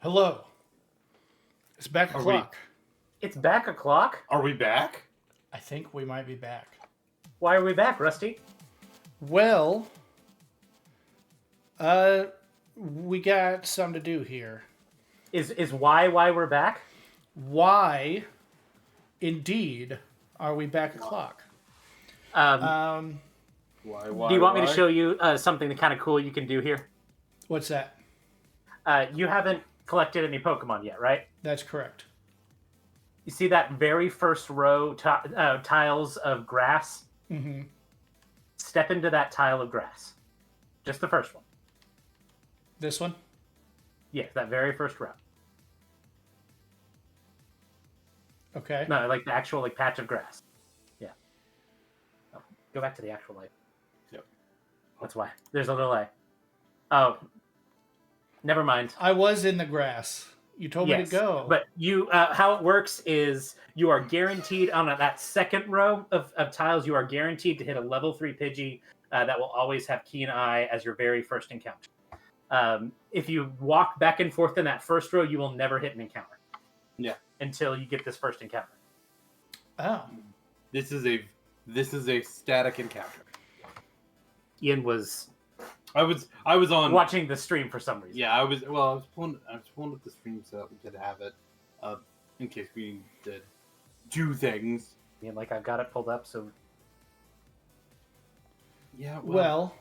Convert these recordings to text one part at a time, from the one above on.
Hello. It's back Are o'clock. It's back o'clock? Are we back? I think we might be back. Why are we back, Rusty? Well, we got something to do here. Is why we're back? Why, indeed, are we back o'clock? Why, do you want me to show you something kind of cool you can do here? What's that? You haven't collected any Pokemon yet, right? That's correct. You see that very first row tiles of grass? Mm-hmm. Step into that tile of grass. Just the first one. This one? Yes, that very first row. Okay. No, like the actual patch of grass. Yeah. Oh, go back to the actual light. Yep. That's why. There's a delay. Oh. Never mind. I was in the grass. You told me to go. But you, how it works is you are guaranteed on that second row of tiles, you are guaranteed to hit a level 3 Pidgey that will always have Keen Eye as your very first encounter. If you walk back and forth in that first row, you will never hit an encounter. Yeah. Until you get this first encounter. Oh. This is a static encounter. Ian was I was on watching the stream for some reason. Yeah, I was pulling up the stream so that we could have it in case we need to do things. Ian, I've got it pulled up, so yeah. Well,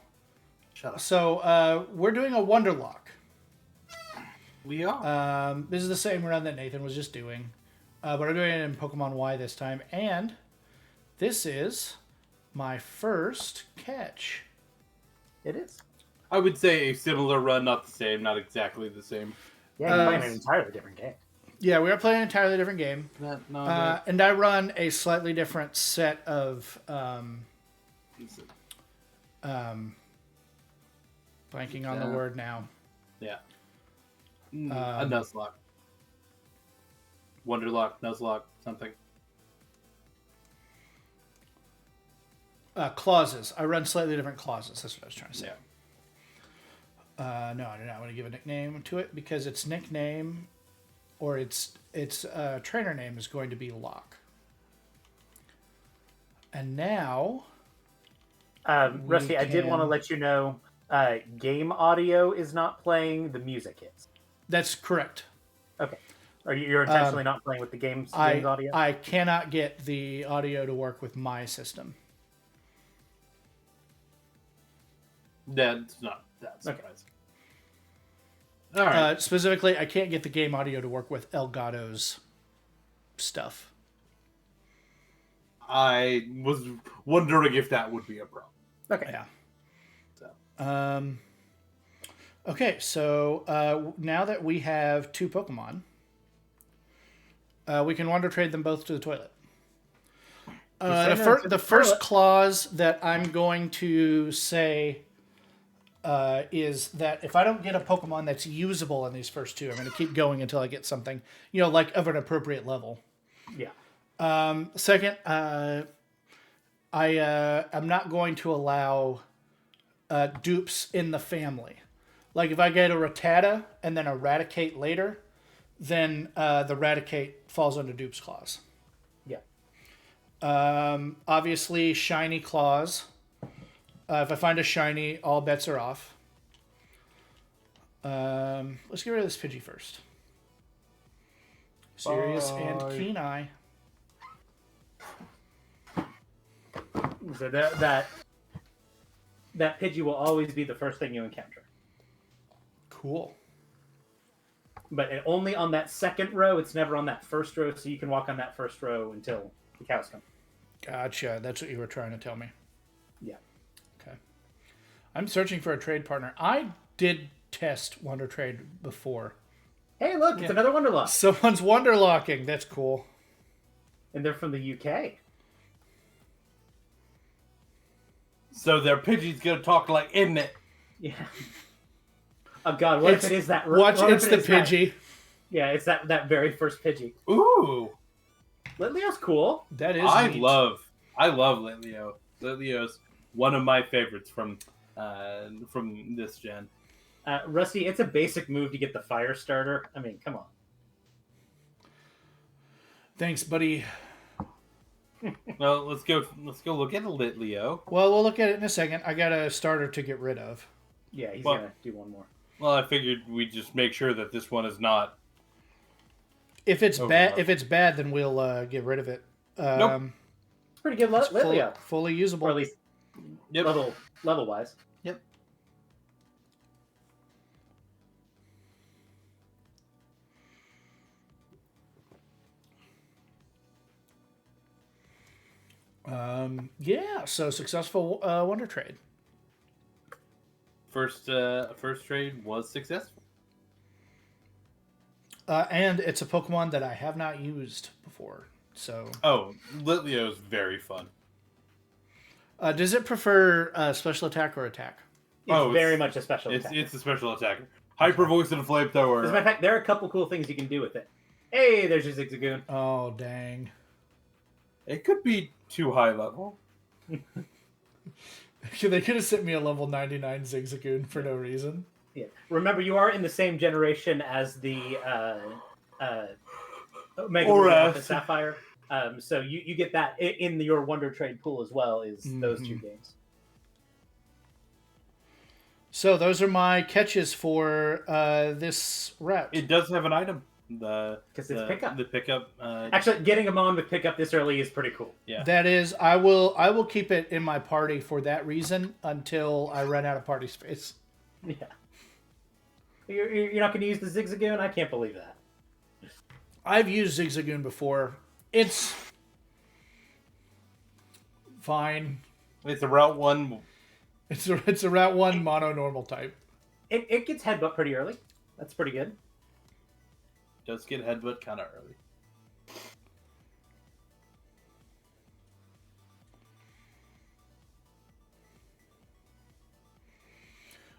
Shut up. So we're doing a Wonderlocke. We are. This is the same run that Nathan was just doing, but I'm doing it in Pokemon Y this time, and this is my first catch. It is. I would say a similar run, not the same, not exactly the same. Yeah, you're playing an entirely different game. Yeah, we are playing an entirely different game, and I run a slightly different set of blanking on the word now. Yeah. A Nuzlocke. Wonderlocke, Nuzlocke, something. Clauses. I run slightly different clauses. That's what I was trying to say. Yeah. No, I do not want to give a nickname to it because its nickname or its trainer name is going to be Locke. And now, Rusty, I did want to let you know, game audio is not playing. The music is. That's correct. Okay. You're intentionally not playing with the game's audio? I cannot get the audio to work with my system. That's not that surprising. Okay. All right. Specifically, I can't get the game audio to work with Elgato's stuff. I was wondering if that would be a problem. Okay. Yeah. So. Okay, so now that we have 2 Pokemon, we can Wonder Trade them both to the toilet. The first clause that I'm going to say is that if I don't get a Pokemon that's usable in these first 2, I'm going to keep going until I get something, like of an appropriate level. Yeah. Second, I'm not going to allow dupes in the family. Like if I get a Rattata and then a Raticate later, then the Raticate falls under dupe's clause. Yeah. Obviously, shiny clause. If I find a shiny, all bets are off. Let's get rid of this Pidgey first. Serious and Keen Eye. So that Pidgey will always be the first thing you encounter. Cool. But only on that second row. It's never on that first row, so you can walk on that first row until the cows come. Gotcha. That's what you were trying to tell me. Yeah. Okay. I'm searching for a trade partner. I did test Wonder Trade before. Hey, look, it's another Wonderlocke. Someone's Wonderlocking. That's cool. And they're from the UK. So their Pidgey's gonna talk like, isn't it? Yeah. Oh God! What if it is that? It's the Pidgey. Yeah, it's that very first Pidgey. Ooh. Litleo's cool. That is. I neat. love Litleo. Litleo's one of my favorites from this gen. Rusty, it's a basic move to get the fire starter. I mean, come on. Thanks, buddy. Well, let's go look at Litleo. Well, we'll look at it in a second. I got a starter to get rid of. Yeah, he's gonna do one more. Well, I figured we'd just make sure that this one is not. If it's bad, then we'll get rid of it. Nope. It's pretty good, Litleo. Fully usable, Or at least level wise. Yep. Yeah. So successful Wonder Trade. First trade was successful. And it's a Pokemon that I have not used before. So. Oh, Litleo is very fun. Does it prefer special attack or attack? It's very much a special attack. It's a special attacker. Hyper Voice and Flamethrower. As a matter of fact, there are a couple cool things you can do with it. Hey, there's your Zigzagoon. Oh, dang. It could be too high level. They could have sent me a level 99 Zigzagoon for no reason. Yeah. Remember, you are in the same generation as the Omega Ruby the Sapphire. So you get that in your Wonder Trade pool as well, is those 2 games. So those are my catches for this route. It does have an item. Because it's pickup. The pickup. Actually, getting a Mon with pickup this early is pretty cool. Yeah. That is, I will keep it in my party for that reason until I run out of party space. Yeah. You're not going to use the Zigzagoon? I can't believe that. I've used Zigzagoon before. It's fine. It's a Route 1. It's a Route 1 mono normal type. It gets headbutt pretty early. That's pretty good. Does get headbutt kind of early.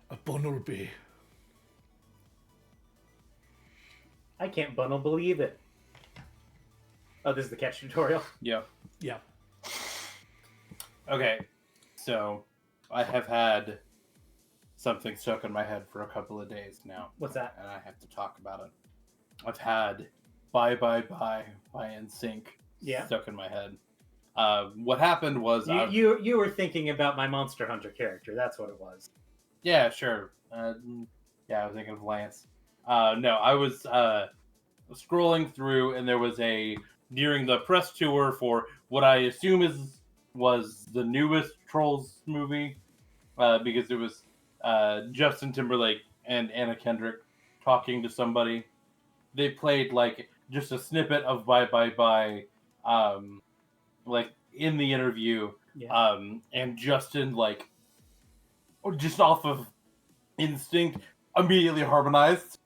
A Bumblebee. I can't believe it. Oh, this is the catch tutorial? Yeah. Yeah. Okay. So, I have had something stuck in my head for a couple of days now. What's that? And I have to talk about it. I've had Bye Bye Bye by NSYNC stuck in my head. What happened was... You were thinking about my Monster Hunter character. That's what it was. Yeah, sure. I was thinking of Lance. No, I was scrolling through, and there was during the press tour for what I assume was the newest Trolls movie, because it was Justin Timberlake and Anna Kendrick talking to somebody. They played just a snippet of Bye Bye Bye, in the interview, and Justin just off of instinct immediately harmonized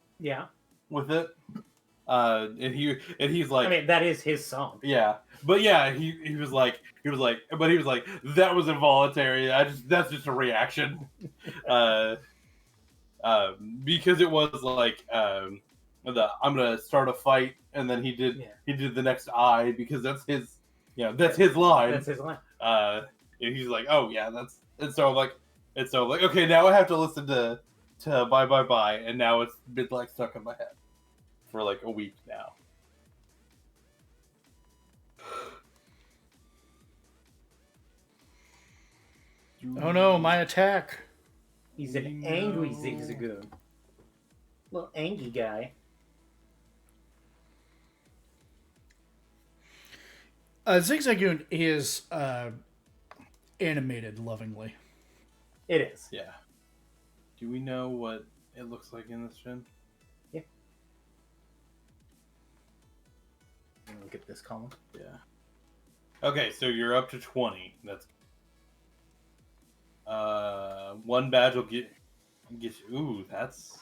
with it, and he's like, I mean, that is his song. Yeah, but yeah, he was like that was involuntary. That's just a reaction, because it was I'm gonna start a fight, and then he did the next I, because that's his his line. That's his line. And he's like, oh yeah, okay, now I have to listen to Bye Bye Bye, and now it's been stuck in my head for a week now. Oh no, my attack. He's an angry Zigzagoon. Little angry guy. Zigzagoon is animated lovingly. It is. Yeah. Do we know what it looks like in this gen? Yeah. Look at this column. Yeah. Okay, so you're up to 20. That's one badge will get ooh, that's...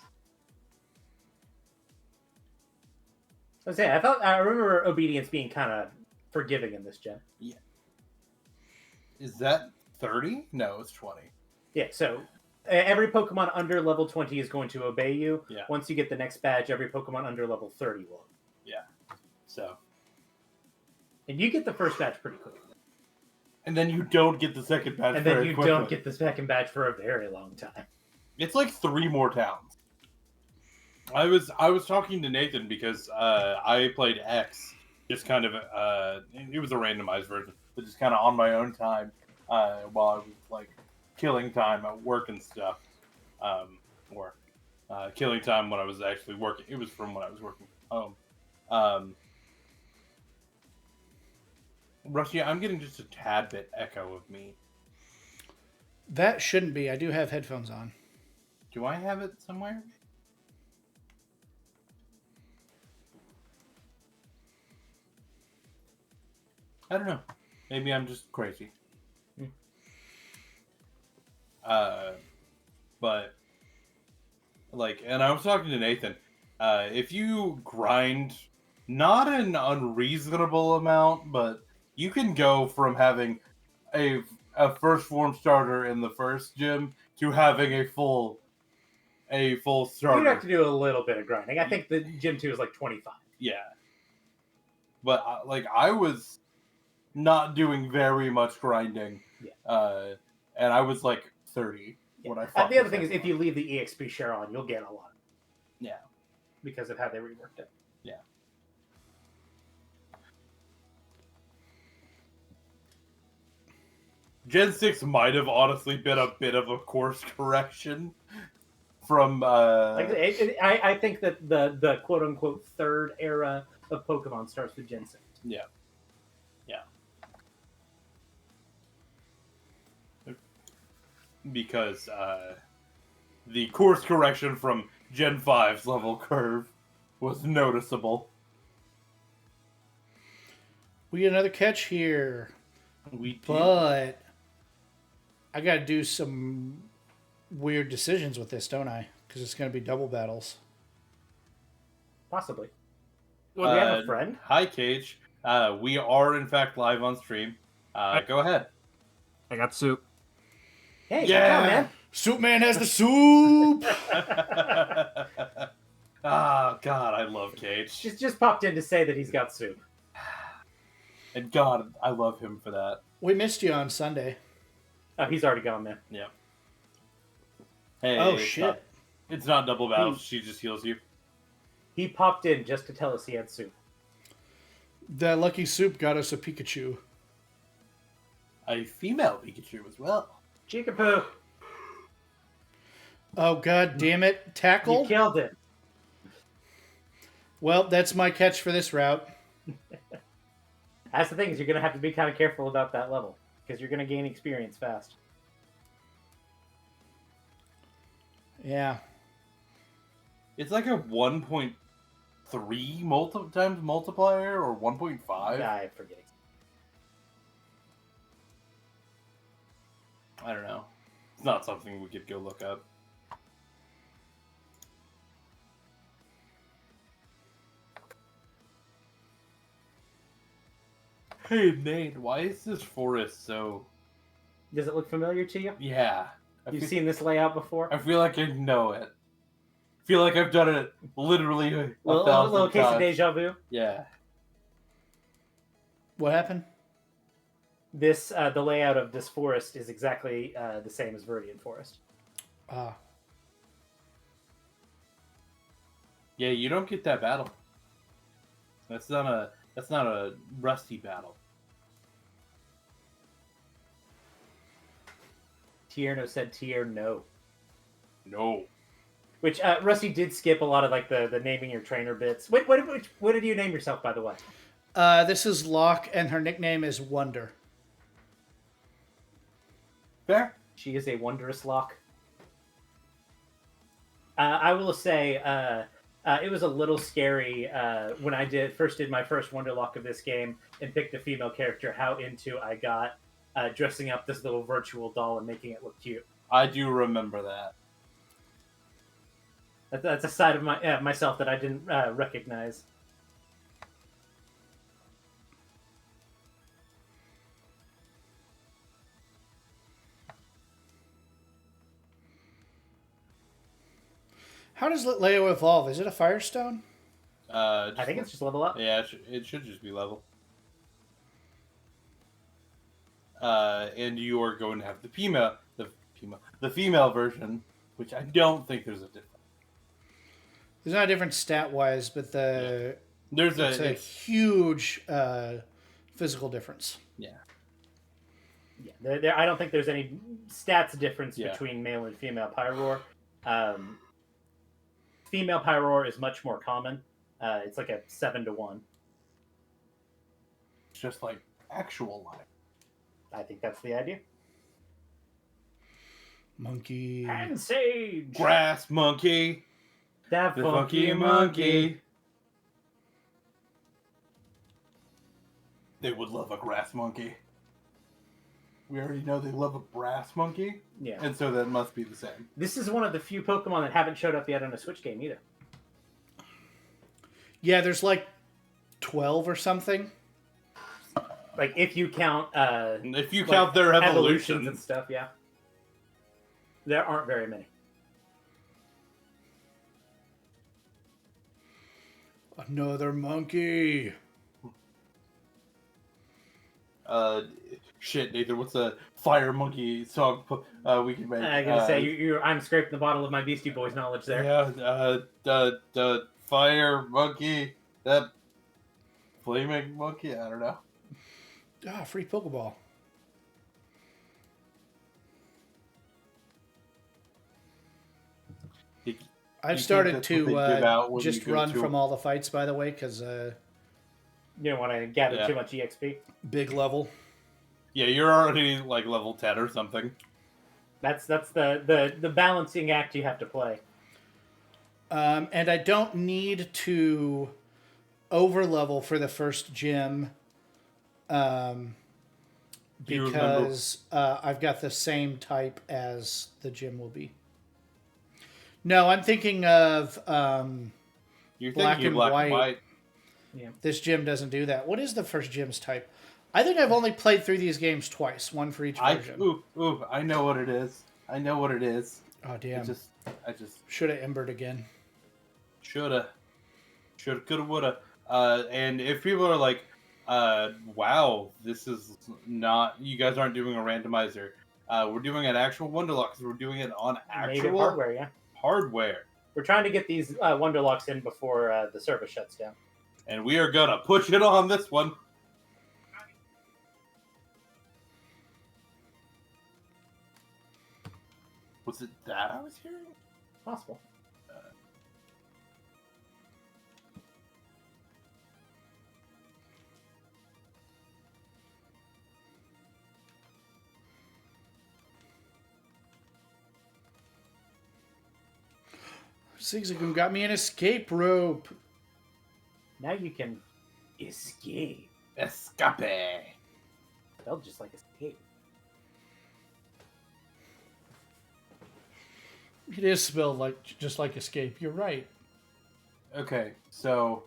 I remember obedience being kind of forgiving in this gen. Yeah. Is that 30? No, it's 20. Yeah, so every Pokemon under level 20 is going to obey you. Yeah. Once you get the next badge, every Pokemon under level 30 will. Yeah. So. And you get the first badge pretty quickly. And then you don't get the second badge And then very you quickly. don't get the second badge for a very long time. It's 3 more towns. I was talking to Nathan because I played X, just kind of it was a randomized version, but just kind of on my own time while I was killing time at work and stuff, or killing time when I was actually working. It was from when I was working from home. Rusty, I'm getting just a tad bit echo of me. That shouldn't be. I do have headphones on. Do I have it somewhere? I don't know. Maybe I'm just crazy. But and I was talking to Nathan. If you grind not an unreasonable amount, but you can go from having a first form starter in the first gym to having a full starter. You'd have to do a little bit of grinding. I think the gym 2 is 25. Yeah. But I was not doing very much grinding. Yeah. And I was 30 when I fought. The other thing is, if you leave the EXP share on, you'll get a lot. Yeah. Because of how they reworked it. Yeah. Gen 6 might have honestly been a bit of a course correction. from I think that the quote unquote third era of Pokemon starts with Gen 6. yeah. Because the course correction from Gen 5's level curve was noticeable. We get another catch here, We do. but I got to do some weird decisions with this, don't I? Because it's going to be double battles. Possibly. Well, we have a friend. Hi, Cage. We are, in fact, live on stream. Go ahead. I got soup. Hey, Yeah. good job, man. Soup Man has the soup! Ah, God, I love Cage. Just popped in to say that he's got soup. And God, I love him for that. We missed you on Sunday. Oh, he's already gone, man. Yeah. Hey, Oh, it's shit. it's not double battle. She just heals you. He popped in just to tell us he had soup. That lucky soup got us a Pikachu. A female Pikachu as well. Chickapoo, Oh, God damn it. you Tackle? killed it. Well, that's my catch for this route. That's the thing, is you're going to have to be kind of careful about that level, because you're going to gain experience fast. Yeah. It's like a 1.3 times multiplier or 1.5. I forget. I don't know. It's not something we could go look up. Hey, Nate, why is this forest so... Does it look familiar to you? Yeah. You've seen this layout before? I feel like I know it. I feel like I've done it literally a thousand Little case of times. deja vu. Yeah. What happened? This the layout of this forest is exactly the same as Viridian Forest. Ah. Yeah, you don't get that battle. That's not a rusty battle. Tierno said no. No. Which Rusty did skip a lot of like the naming your trainer bits. What did you name yourself, by the way? This is Locke, and her nickname is Wonder. Fair? She is a wondrous Locke. I will say it was a little scary when I first did my first Wonderlocke of this game and picked a female character, how into I got dressing up this little virtual doll and making it look cute. I do remember that. That's a side of myself that I didn't recognize. How does Leo evolve? Is it a Firestone? I think it's just level up. Yeah, it should just be level. And you are going to have the female version, which I don't think there's a difference. There's not a difference stat-wise, but There's it's a huge physical difference. Yeah. Yeah, I don't think there's any stats difference Yeah. between male and female Pyroar. Female Pyroar is much more common. It's like a 7-to-1. It's just like actual life. I think that's the idea. Monkey. And Sage! Grass monkey. That The funky funky monkey. They would love a grass monkey. We already know they love a brass monkey, Yeah. and so that must be the same. This is one of the few Pokemon that haven't showed up yet on a Switch game either. Yeah, there's like 12 or something. Like, if you count... If you like, count their evolutions and evolutions. stuff, yeah. There aren't very many. Another monkey. Shit, Nathan, what's a fire monkey song we can make? I gotta say, I'm scraping the bottle of my Beastie Boys knowledge there. Yeah, the fire monkey, that flaming monkey, I don't know. Ah, free Pokeball. I've think started that's what they to give out when just you go run to- from all the fights, by the way, because You don't want to gather Yeah. too much EXP. big level. Yeah, you're already like level 10 or something. That's the balancing act you have to play. And I don't need to over level for the first gym Do you remember? because I've got the same type as the gym will be. No, I'm thinking of You're black thinking and black white. and white. This gym doesn't do that. What is the first gym's type? I think I've only played through these games twice, one for each version. I know what it is. I know what it is. Oh damn! I just Should have embered again. shoulda, coulda, woulda. And if people are like, wow, this is not, you guys aren't doing a randomizer. We're doing an actual Wonderlocke because we're doing it on Native actual hardware, yeah. hardware. We're trying to get these Wonderlocks in before the service shuts down. And we are gonna push it on this one. Was it that I was hearing? Possible. Zigzagoon got me an escape rope. Now you can escape. Escape. Spelled just like escape. It is spelled like just like escape. You're right. Okay, so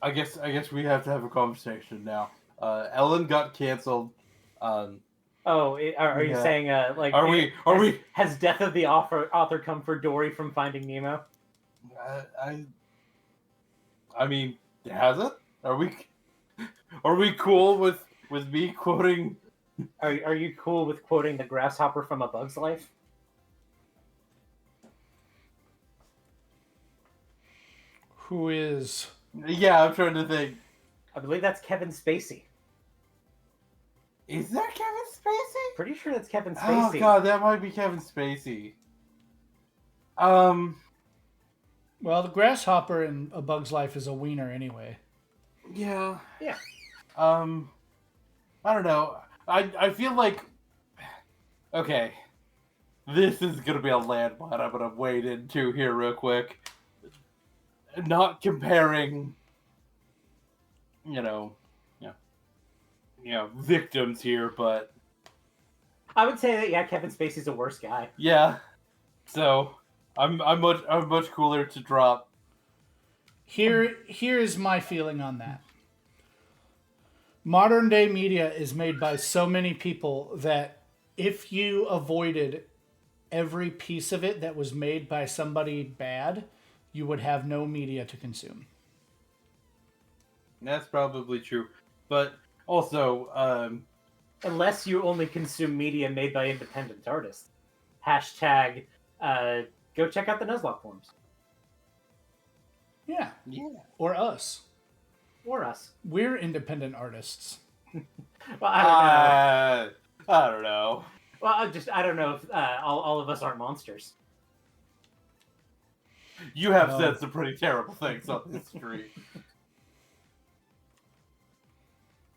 I guess we have to have a conversation now. Ellen got canceled. Oh, are you Yeah. saying like? Has death of the author come for Dory from Finding Nemo? I mean, has it? Are we cool with me quoting? Are you cool with quoting the grasshopper from A Bug's Life? Who is? Yeah, I'm trying to think. I believe that's Kevin Spacey. Is that Kevin Spacey? Pretty sure that's Kevin Spacey. Oh god, that might be Kevin Spacey. Well, the grasshopper in A Bug's Life is a wiener anyway. Yeah. Yeah. I don't know. I feel like, okay, this is gonna be a landmine I'm gonna wade into here real quick. Not comparing, victims here, but I would say that Kevin Spacey's a worse guy. yeah. So I'm much cooler to drop. Here is my feeling on that. Modern day media is made by so many people that if you avoided every piece of it that was made by somebody bad, you would have no media to consume. That's probably true, but also, Unless you only consume media made by independent artists. Hashtag, go check out the Nuzlocke forums. Yeah. yeah. Or us. Or us. We're independent artists. Well, I don't know. I don't know. Well, I don't know if all of us aren't monsters. You have No. said some pretty terrible things on this street.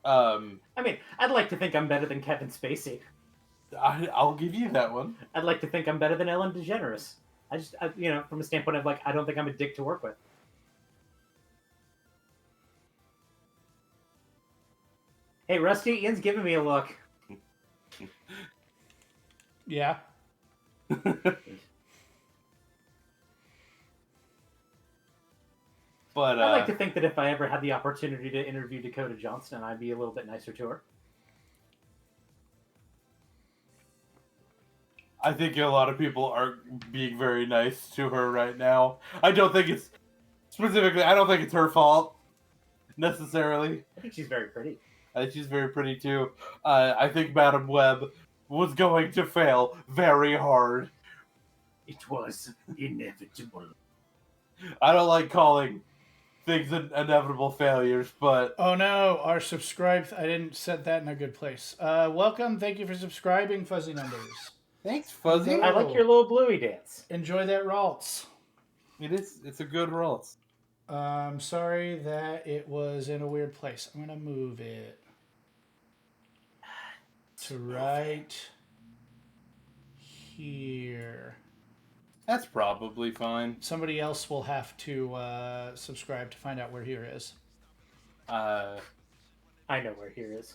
I mean, I'd like to think I'm better than Kevin Spacey. I'll give you that one. I'd like to think I'm better than Ellen DeGeneres. From a standpoint of I don't think I'm a dick to work with. Hey, Rusty, Ian's giving me a look. Yeah. But I'd like to think that if I ever had the opportunity to interview Dakota Johnston, I'd be a little bit nicer to her. I think a lot of people are being very nice to her right now. I don't think it's her fault necessarily. I think she's very pretty. I think she's very pretty too. I think Madam Web was going to fail very hard. It was inevitable. I don't like calling things inevitable failures, but Oh no, our subscribe. I didn't set that in a good place. Welcome. Thank you for subscribing, Fuzzy Numbers. thanks, Fuzzy. I like your little bluey dance. Enjoy that Ralts. It is. It's a good roll. I'm sorry that it was in a weird place. I'm gonna move it to right here. That's probably fine. Somebody else will have to subscribe to find out where here is. Uh, I know where here is.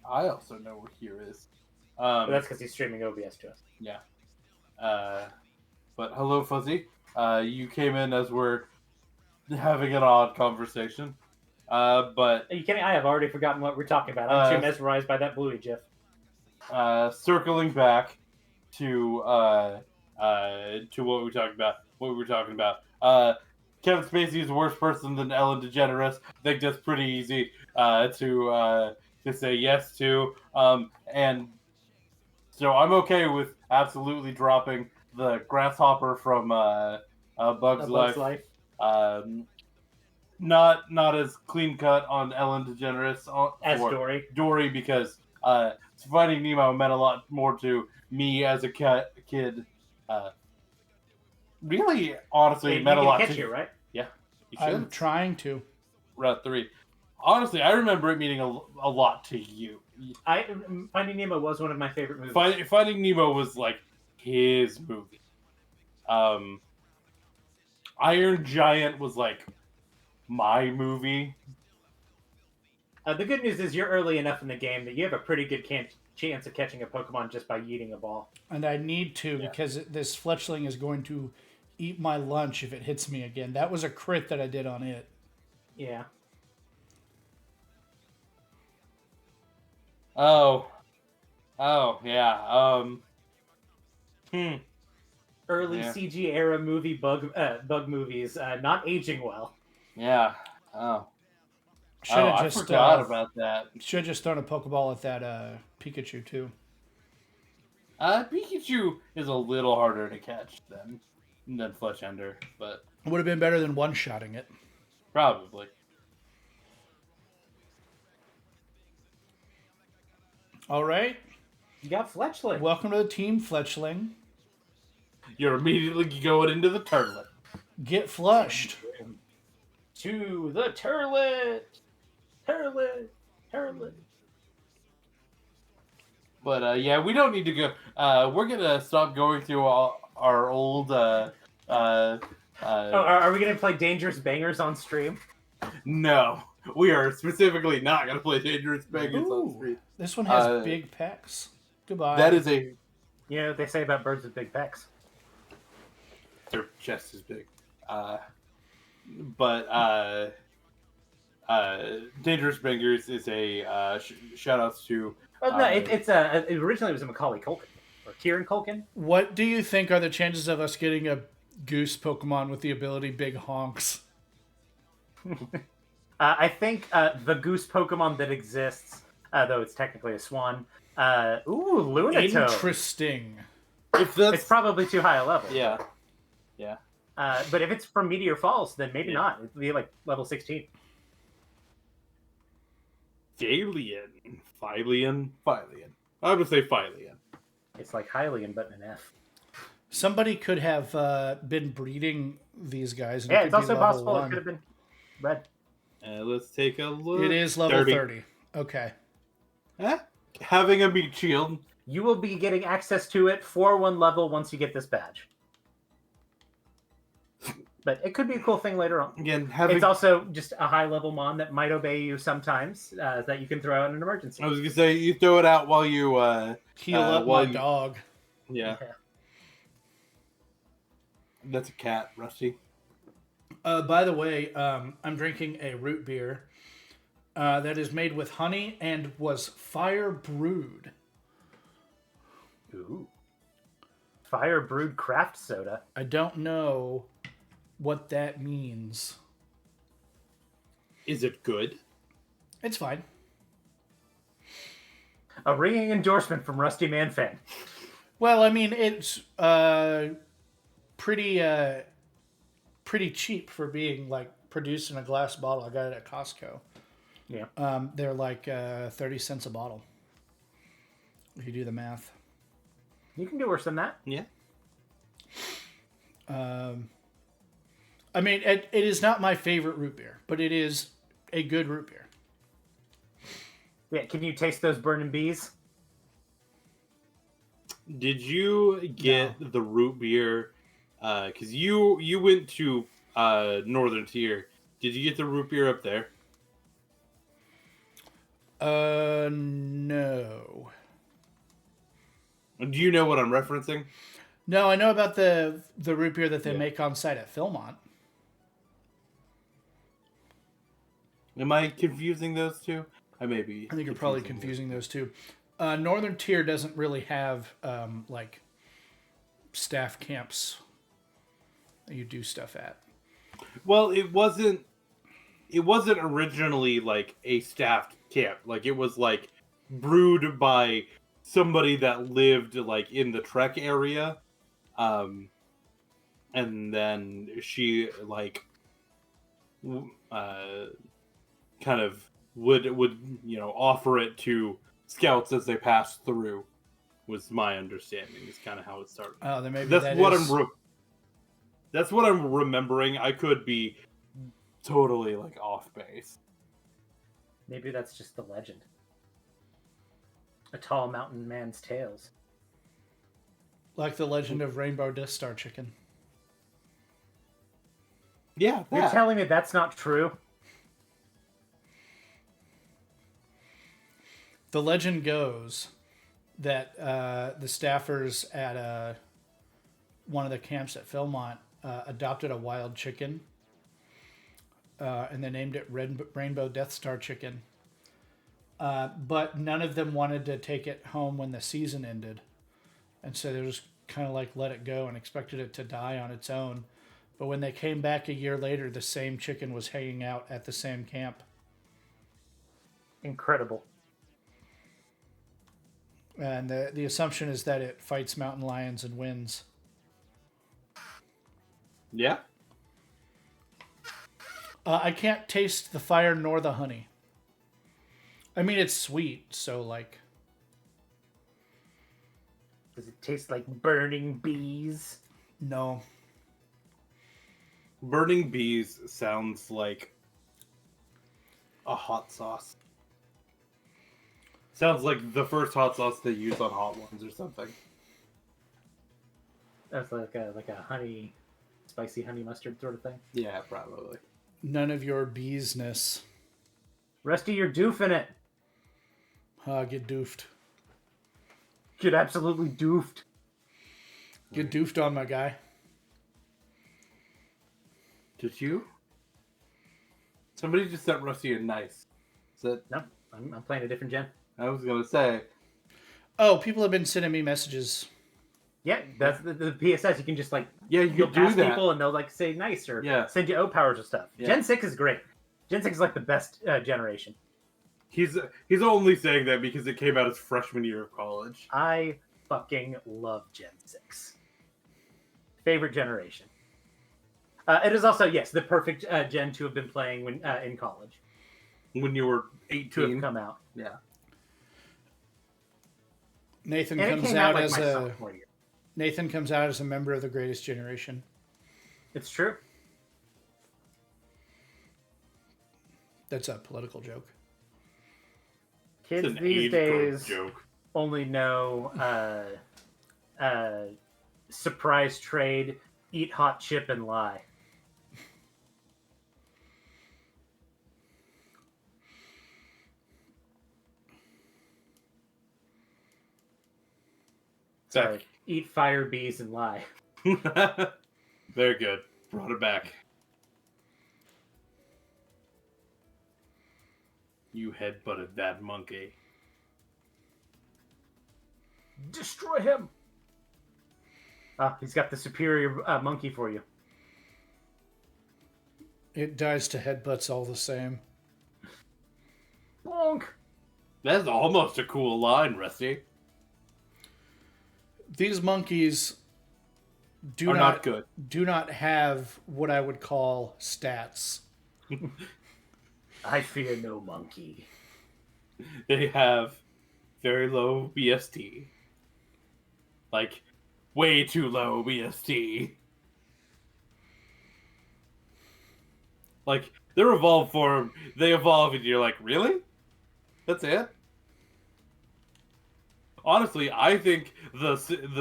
I also know where here is. But that's because he's streaming OBS to us. Yeah. But hello, Fuzzy. You came in as we're having an odd conversation. But Are you kidding? I have already forgotten what we're talking about. I'm too mesmerized by that Bluey gif. circling back to what we talked about. What we were talking about. Kevin Spacey is a worse person than Ellen DeGeneres. I think that's pretty easy to say yes to. And so I'm okay with absolutely dropping the grasshopper from Bug's Life. Not as clean cut on Ellen DeGeneres As for Dory. because Finding Nemo meant a lot more to me as a kid. Really, honestly, it meant a lot to you, right? Yeah, you should. I'm trying to. Route 3. Honestly, I remember it meaning a lot to you. Finding Nemo was one of my favorite movies. Finding Nemo was like his movie. Iron Giant was like my movie. The good news is you're early enough in the game that you have a pretty good chance of catching a Pokemon just by yeeting a ball. And I need to because this fletchling is going to eat my lunch if it hits me again. That was a crit that I did on it. Yeah. Oh, yeah. Early CG era movie bug movies not aging well. Yeah. Oh. I forgot about that. Should have just thrown a Pokeball at that Pikachu too. Pikachu is a little harder to catch than Fletchender, but It would have been better than one-shotting it. probably. All right. You got Fletchling. Welcome to the team, Fletchling. You're immediately going into the turlet. Get flushed. To the turlet. Turlet. But yeah, we don't need to go. We're gonna stop going through all our old. Are we gonna play Dangerous Bangers on stream? No, we are specifically not gonna play Dangerous Bangers on stream. This one has big pecs. Goodbye. That is a. You know what they say about birds with big pecs? Their chest is big. Dangerous Bangers is a shout outs to. Oh no, it originally was a Macaulay Culkin or Kieran Culkin. What do you think are the chances of us getting a goose Pokemon with the ability Big Honks? I think the goose Pokemon that exists, though it's technically a swan. Lunatone. Interesting. It's probably too high a level. Yeah. But if it's from Meteor Falls, then maybe not. It'd be like level 16. Phyllian. I would say Phyllian. It's like Hylian, but an F. Somebody could have been breeding these guys. And Yeah, it it's could also be level possible 1. it could have been red. Let's take a look. It is level 30. Okay. Having a meat shield. You will be getting access to it for 1 level once you get this badge. But it could be a cool thing later on. Again, it's also just a high-level mon that might obey you sometimes that you can throw out in an emergency. I was going to say, you throw it out while you... heal up my dog. Yeah. That's a cat, Rusty. By the way, I'm drinking a root beer that is made with honey and was fire brewed. Ooh. Fire brewed craft soda. I don't know what that means. Is it good? It's fine. A ringing endorsement from Rusty Man Fan. Well, I mean, it's pretty cheap for being like produced in a glass bottle. I got it at Costco. Yeah. They're like 30 cents a bottle. If you do the math. You can do worse than that. Yeah. I mean, it is not my favorite root beer, but it is a good root beer. Yeah, can you taste those burning bees? Did you get the root beer? Because you went to Northern Tier. Did you get the root beer up there? No. Do you know what I'm referencing? No, I know about the root beer that they make on site at Philmont. Am I confusing those two? I may be. I think you're probably confusing those two. Northern Tier doesn't really have like staff camps that you do stuff at. Well, it wasn't originally like a staffed camp. Like it was like brewed by somebody that lived like in the Trek area. And then she like kind of would offer it to scouts as they passed through. Was my understanding is kind of how it started. Oh, then maybe That's that what is... That's what I'm remembering. I could be totally like off base. Maybe that's just the legend. A tall mountain man's tales. Like the legend of Rainbow Death Star chicken. Yeah, You're telling me that's not true? The legend goes that the staffers at one of the camps at Philmont adopted a wild chicken, and they named it Rainbow Death Star chicken. But none of them wanted to take it home when the season ended, and so they just kind of like let it go and expected it to die on its own. But when they came back a year later, the same chicken was hanging out at the same camp. Incredible. And the assumption is that it fights mountain lions and wins. Yeah. I can't taste the fire nor the honey. I mean, it's sweet, so like... Does it taste like burning bees? No. Burning bees sounds like a hot sauce. Sounds like the first hot sauce they use on Hot Ones or something. That's like a honey, spicy honey mustard sort of thing. Yeah, probably. None of your beesness. Rusty, you're doofing it. Get doofed. Get absolutely doofed. Get doofed on, my guy. Did you? Somebody just sent Rusty a nice. Is that... No, I'm playing a different gen. I was gonna say. Oh, people have been sending me messages. Yeah, that's the PSS. You can just like Yeah, you you'll could do pass that. people and they'll like say nice or send you O powers or stuff. Yeah. Gen 6 is great. Gen 6 is like the best generation. He's only saying that because it came out his freshman year of college. I fucking love Gen 6. Favorite generation. It is also, yes, the perfect gen to have been playing when in college. When you were To 18. have come out. Yeah. Nathan And it comes came out like as my a sophomore year. Nathan comes out as a member of the Greatest Generation. It's true. That's a political joke. Kids It's an these age group days joke. only know surprise trade, eat hot chip, and lie. Sorry, eat fire bees and lie. Very good. Brought it back. You headbutted that monkey. Destroy him! He's got the superior monkey for you. It dies to headbutts all the same. Bonk! That's almost a cool line, Rusty. These monkeys Are not good. do not have what I would call stats. I fear no monkey. They have very low BST. Like, way too low BST. Like, their evolved form, they evolve, and you're like, really? That's it? Honestly, I think the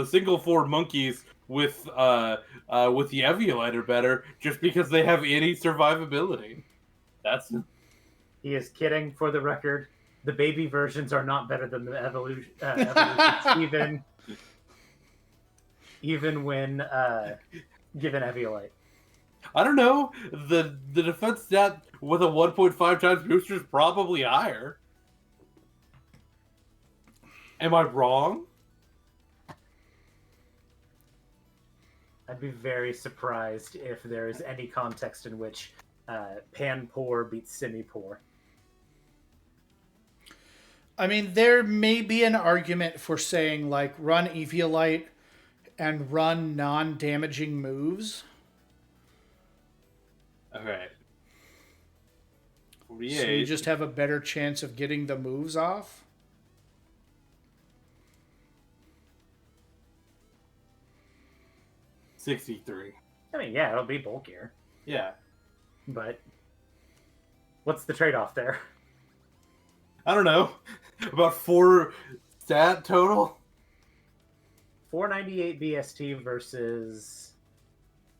single form monkeys with the Eviolite are better just because they have any survivability. That's He is kidding. For the record, the baby versions are not better than the evolutions, even when given Eviolite. I don't know. The defense stat with a 1.5 times booster is probably higher. Am I wrong? I'd be very surprised if there is any context in which Pan Poor beats Simi Poor. I mean, there may be an argument for saying, like, run Eviolite and run non-damaging moves. Okay. So you just have a better chance of getting the moves off. $63. I mean, yeah, it'll be bulkier. Yeah. But what's the trade-off there? I don't know. About 4 stat total? 498 BST versus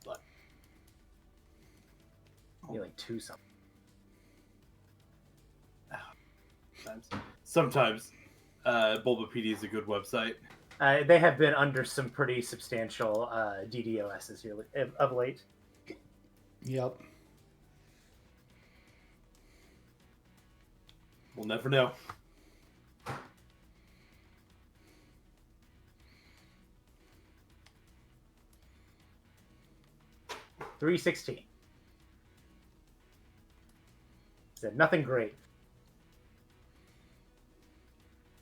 What? like 2 something. Sometimes. Bulbapedia is a good website. They have been under some pretty substantial DDoSs here of late. Yep. We'll never know. $316. Said nothing great.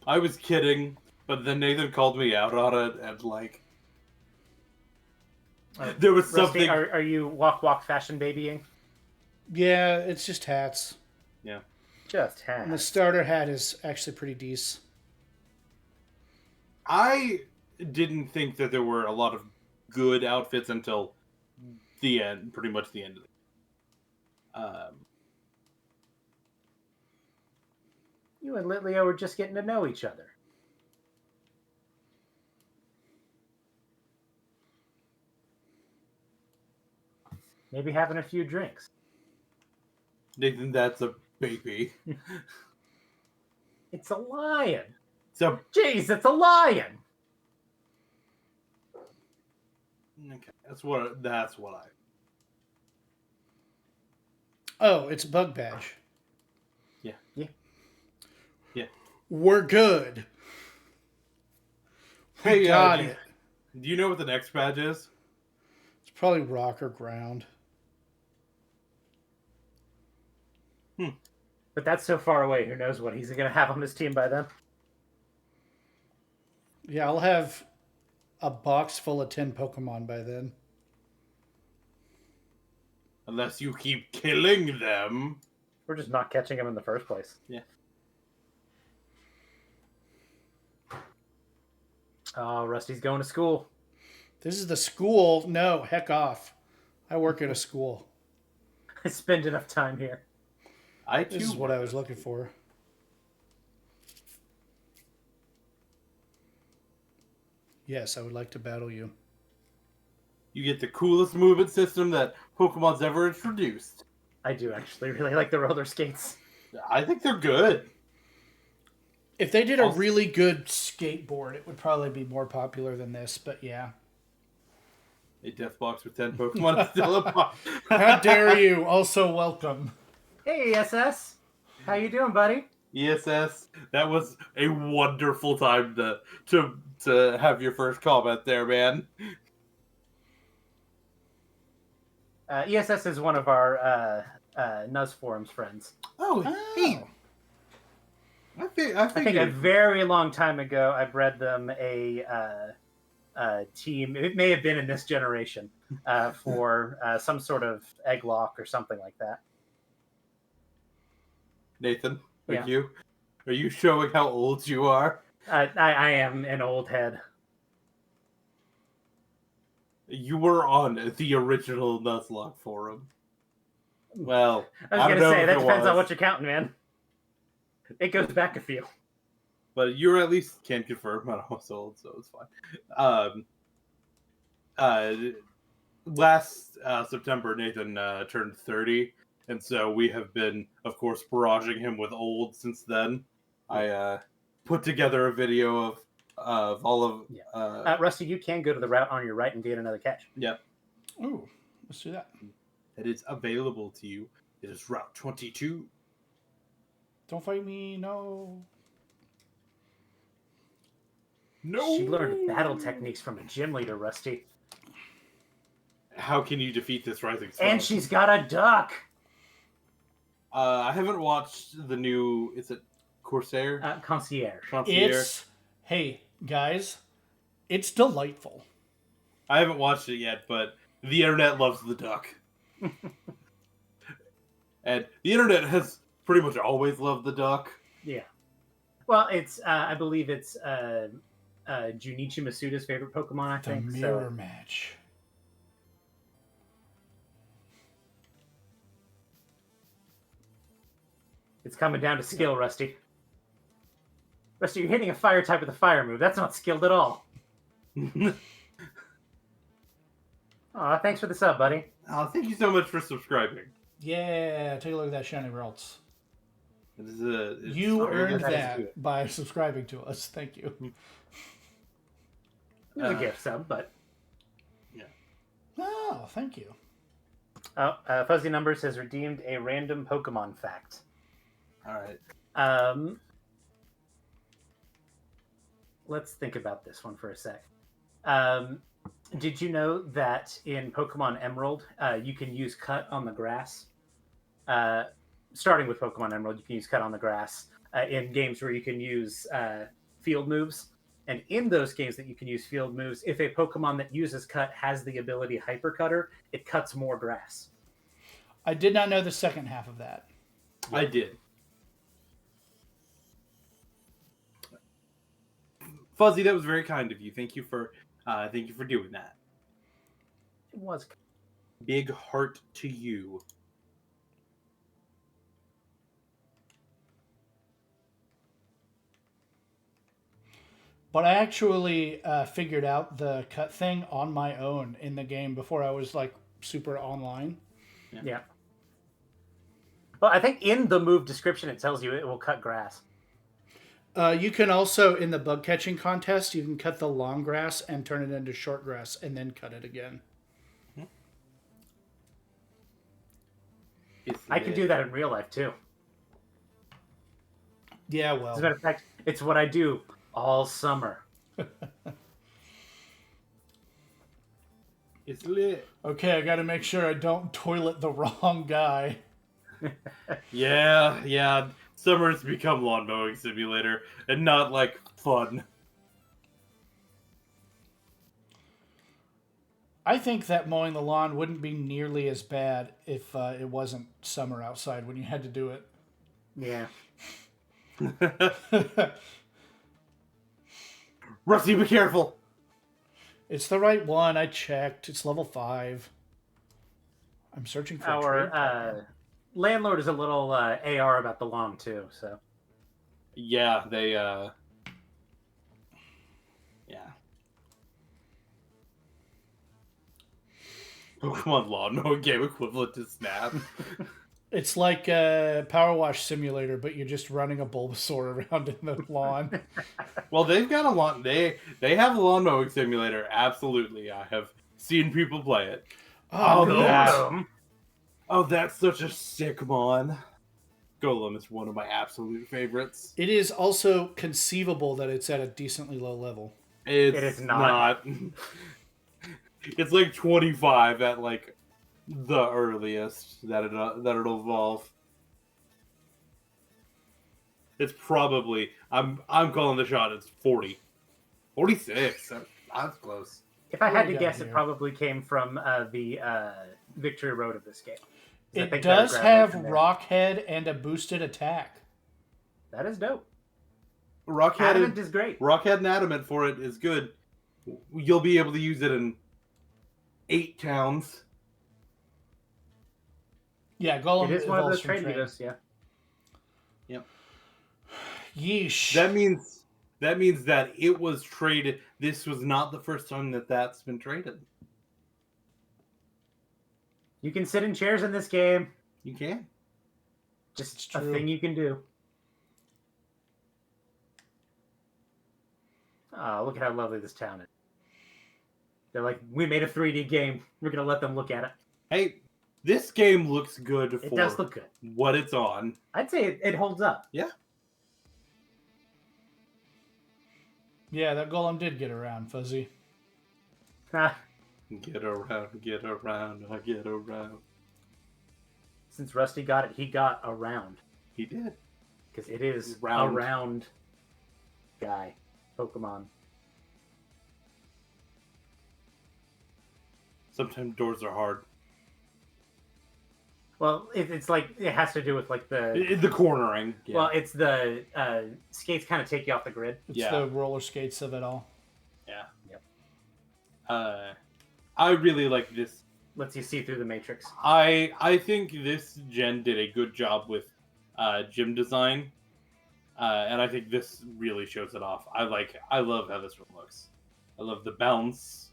I was kidding, but then Nathan called me out on it, and like, there was Rusty, something. are you walk fashion babying? Yeah, it's just hats. Yeah. Just And the has. starter hat is actually pretty decent. I didn't think that there were a lot of good outfits until the end, pretty much the end of it. You and Litleo were just getting to know each other. Maybe having a few drinks. Nathan, that's a baby. It's a lion. So, Jeez, it's a lion. okay, that's what I. Oh, it's a bug badge. Yeah. Yeah. Yeah. We're good. Hey, Got do it. you know what the next badge is? It's probably rock or ground. But that's so far away. Who knows what he's going to have on his team by then? Yeah, I'll have a box full of 10 Pokemon by then. Unless you keep killing them. We're just not catching him in the first place. Yeah. Oh, Rusty's going to school. This is the school. No, heck off. I work at a school. I spend enough time here. I too. This is what I was looking for. Yes, I would like to battle you. You get the coolest movement system that Pokemon's ever introduced. I do actually really like the roller skates. I think they're good. If they did a really good skateboard, it would probably be more popular than this, but yeah. A death box with 10 Pokemon is still a pop. How dare you? Also welcome. Hey, ESS. How you doing, buddy? ESS, that was a wonderful time to have your first comment there, man. ESS is one of our Nuz Forums friends. Oh, hey. I I think a very long time ago, I bred them a team. It may have been in this generation for some sort of egg lock or something like that. Nathan, Yeah. are you showing how old you are? I am an old head. You were on the original Nuzlocke forum. Well, I was don't gonna know say if that it depends on was, what you're counting, man. It goes back a few. but you at least can confirm I'm almost old, so it's fine. Um, uh, last September, Nathan turned 30, and so we have been, of course, barraging him with old since then. I put together a video of all of Yeah. Rusty, you can go to the route on your right and gain another catch. Yep, Ooh, let's do that. that is available to you. It is Route 22. Don't fight me, no. No. She learned battle techniques from a gym leader, Rusty. How can you defeat this rising sun? And she's got a duck. I haven't watched the new. Is it Corsair? Concierge. It's, hey, guys, it's delightful. I haven't watched it yet, but the internet loves the duck. And the internet has pretty much always loved the duck. Yeah. Well, it's I believe it's Junichi Masuda's favorite Pokemon, I The think. mirror match. It's coming down to skill, Rusty. Rusty, you're hitting a fire type with a fire move. That's not skilled at all. Aw, thanks for the sub, buddy. Oh, thank you so much for subscribing. Yeah, take a look at that shiny results. You earned that is that good. by subscribing to us. Thank you. It was a gift sub, but... Oh, thank you. Oh, Fuzzy Numbers has redeemed a random Pokemon fact. All right. Let's think about this one for a sec. Did you know that in Pokemon Emerald, you can use Cut on the grass? Starting with Pokemon Emerald, you can use Cut on the grass in games where you can use field moves. And in those games that you can use field moves, if a Pokemon that uses Cut has the ability Hyper Cutter, it cuts more grass. I did not know the second half of that. I did. Fuzzy, that was very kind of you. Thank you for doing that. It was. Big heart to you. But I actually figured out the cut thing on my own in the game before I was like super online. Yeah. Well, I think in the move description it tells you it will cut grass. You can also, in the bug catching contest, you can cut the long grass and turn it into short grass and then cut it again. I can do that in real life too. Yeah, well. As a matter of fact, it's what I do all summer. It's lit. Okay, I got to make sure I don't toilet the wrong guy. Yeah. Summer's become lawn mowing simulator and not like fun. I think that mowing the lawn wouldn't be nearly as bad if it wasn't summer outside when you had to do it. Yeah. Rusty, be careful. It's the right one. I checked. It's level 5. I'm searching for a trade partner. Landlord is a little AR about the lawn too, so. Yeah, they Pokemon lawn mowing game equivalent to Snap. It's like a Power Wash Simulator, but you're just running a Bulbasaur around in the lawn. Well, they've got a lawn. They have a lawn mowing simulator. Absolutely, I have seen people play it. Oh, That's such a sick mon. Golem is one of my absolute favorites. It is also conceivable that it's at a decently low level. It is not. It's like 25 at like the earliest that it'll evolve. It's probably I'm calling the shot. It's 40, 46. That's close. If I had to got guess, here? it probably came from the Victory Road of this game. I It think does that have grabbed it from there. Rock Head and a boosted attack. That is dope. Rockhead Adamant is great. Rockhead and Adamant for it is good. You'll be able to use it in 8 towns. Yeah, Golem It is one of evolves those from trade trade. mythos, yeah. Yep. Yeesh. That means that it was traded. This was not the first time that's been traded. You can sit in chairs in this game. You can. Just It's a true. thing you can do. Oh, look at how lovely this town is. They're like, we made a 3D game. We're going to let them look at it. Hey, this game looks good It for does look good. what it's on. I'd say it holds up. Yeah. Yeah, that Golem did get around, Fuzzy. Get around, get around, I get around. Since Rusty got it, he got around. He did. Because it is Round. a round guy. Pokemon. Sometimes doors are hard. Well, it's like, it has to do with like The cornering. Yeah. Well, it's the skates kind of take you off the grid. It's Yeah. the roller skates of it all. Yeah. Yep. I really like this. Lets you see through the matrix. I think this gen did a good job with gym design, and I think this really shows it off. I love how this one looks. I love the bounce.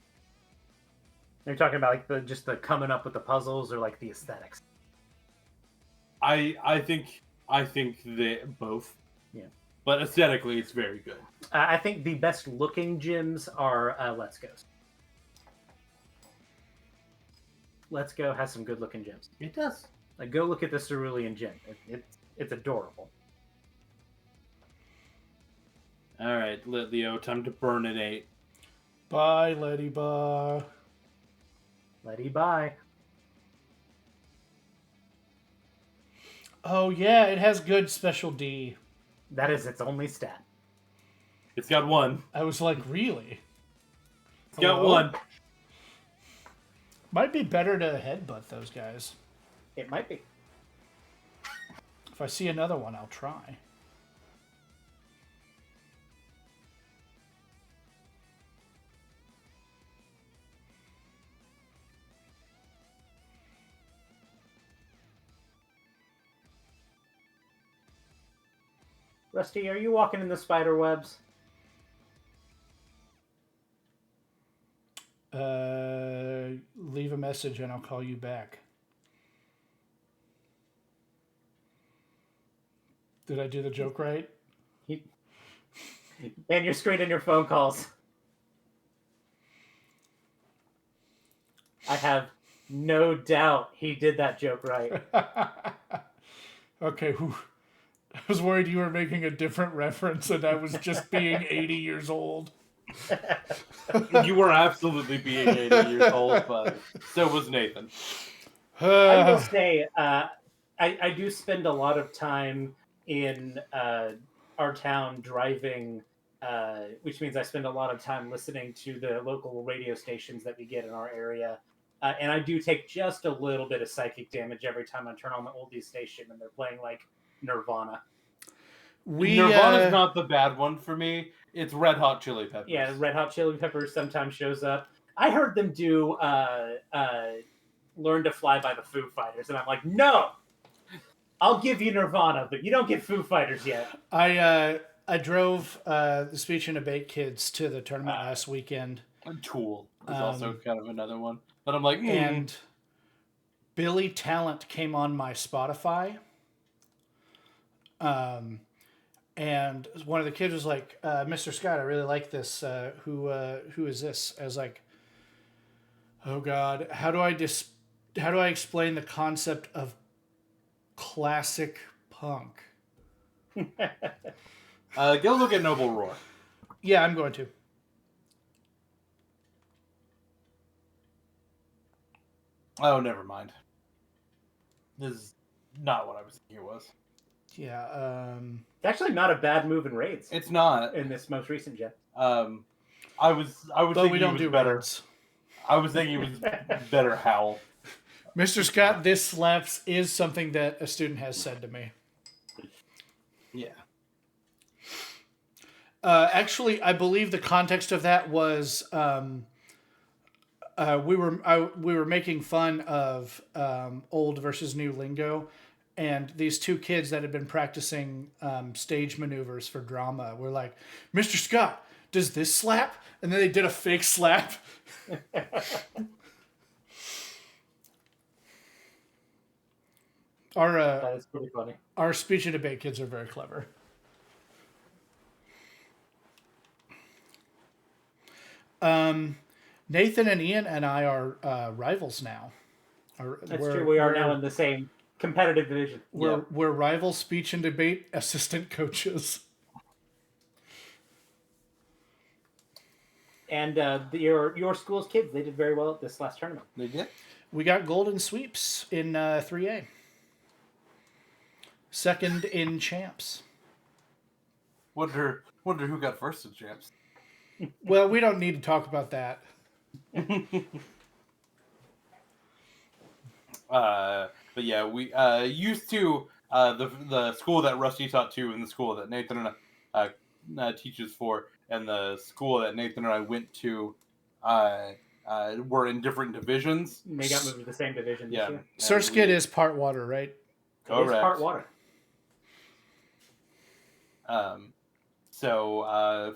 You're talking about like the coming up with the puzzles or like the aesthetics. I think they both. Yeah. But aesthetically, it's very good. I think the best looking gyms are Let's Go's. Let's Go has some good looking gyms. It does. Like, go look at the Cerulean gym. It's adorable. All right, Leo, time to burn an 8. Bye, Letty Bar. Letty bye. Oh, yeah, it has good special D. That is its only stat. It's got 1. I was like, really? It's got Hello? 1. Might be better to headbutt those guys. It might be. If I see another one, I'll try. Rusty, are you walking in the spider webs? Leave a message and I'll call you back. Did I do the joke right? And you're screening your phone calls. I have no doubt he did that joke right. Okay, whew. I was worried you were making a different reference and I was just being 80 years old. You were absolutely being 80 years old, but so was Nathan. I will say, I do spend a lot of time in our town driving, which means I spend a lot of time listening to the local radio stations that we get in our area. And I do take just a little bit of psychic damage every time I turn on the oldies station and they're playing like Nirvana. Nirvana's not the bad one for me. It's Red Hot Chili Peppers. Yeah, Red Hot Chili Peppers sometimes shows up. I heard them do Learn to Fly by the Foo Fighters, and I'm like, no! I'll give you Nirvana, but you don't get Foo Fighters yet. I drove the Speech and Debate kids to the tournament last weekend. Tool is also kind of another one. But I'm like, And Billy Talent came on my Spotify. And one of the kids was like, Mr. Scott, I really like this. Who is this? I was like, oh God, how do I explain the concept of classic punk? go look at Noble Roar. Yeah, I'm going to. Oh, never mind. This is not what I was thinking it was. Yeah. It's actually not a bad move in raids It's not. in this most recent gen. I was But thinking we it don't was do better. raids. I was thinking it was better Howl. Mr. Scott, this slaps is something that a student has said to me. Yeah. Actually, I believe the context of that was we were making fun of old versus new lingo, and these two kids that had been practicing stage maneuvers for drama were like, "Mr. Scott, does this slap?" And then they did a fake slap. That is pretty funny. Our speech and debate kids are very clever. Nathan and Ian and I are rivals now. That's true. We are now in the same competitive division. We're rival speech and debate assistant coaches. And your school's kids, they did very well at this last tournament. They did. We got golden sweeps in 3A. Second in champs. Wonder who got first in champs. Well, we don't need to talk about that. But yeah, we used to the school that Rusty taught to, and the school that Nathan and I teaches for, and the school that Nathan and I went to, were in different divisions. They got moved to the same division. Yeah, Surskit is part water, right? Correct. It is part water. So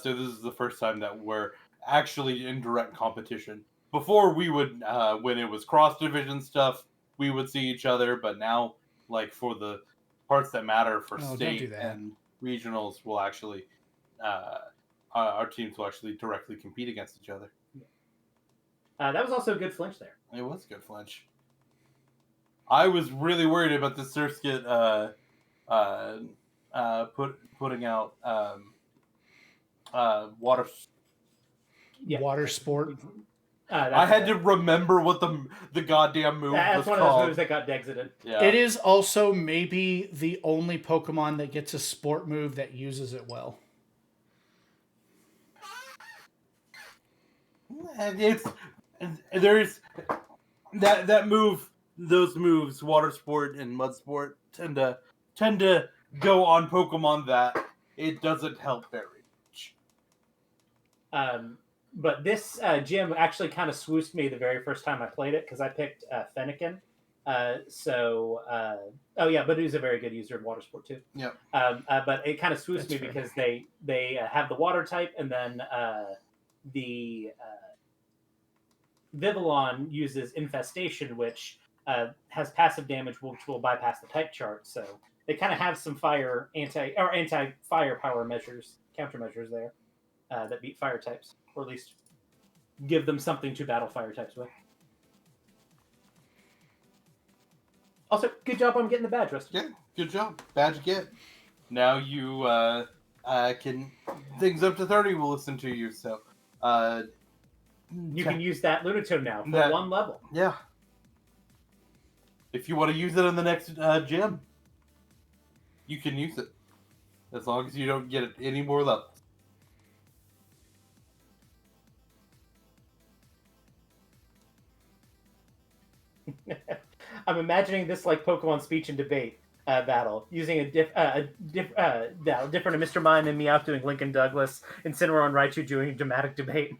this is the first time that we're actually in direct competition. Before we would, when it was cross division stuff, we would see each other. But now, like for the parts that matter for state and regionals, we'll actually, our teams will actually directly compete against each other. That was also a good flinch there. It was a good flinch. I was really worried about the Surskit putting out water. Yeah. Water sport. I had to remember what the goddamn move was called. That's one of those moves that got Dexited. Yeah. It is also maybe the only Pokemon that gets a sport move that uses it well. And there's that move. Those moves, water sport and mud sport, tend to go on Pokemon that it doesn't help very much. But this gym actually kind of swoosed me the very first time I played it because I picked Fennekin. But he's a very good user in water sport too. Yeah. But it kind of swoosed me because they have the water type, and then the Vivillon uses Infestation, which has passive damage, which will bypass the type chart. So they kind of have some anti-fire power measures, countermeasures there that beat fire types, or at least give them something to battle fire types with. Also, good job on getting the badge, Rusty. Yeah, good job. Badge get. Now you can things up to 30 will listen to you. So you can use that Lunatone now for one level. Yeah. If you want to use it in the next gym, you can use it. As long as you don't get it any more levels. I'm imagining this like Pokemon speech and debate battle, using different of Mr. Mime and Meowth doing Lincoln Douglas, Incineroar and Raichu doing dramatic debate.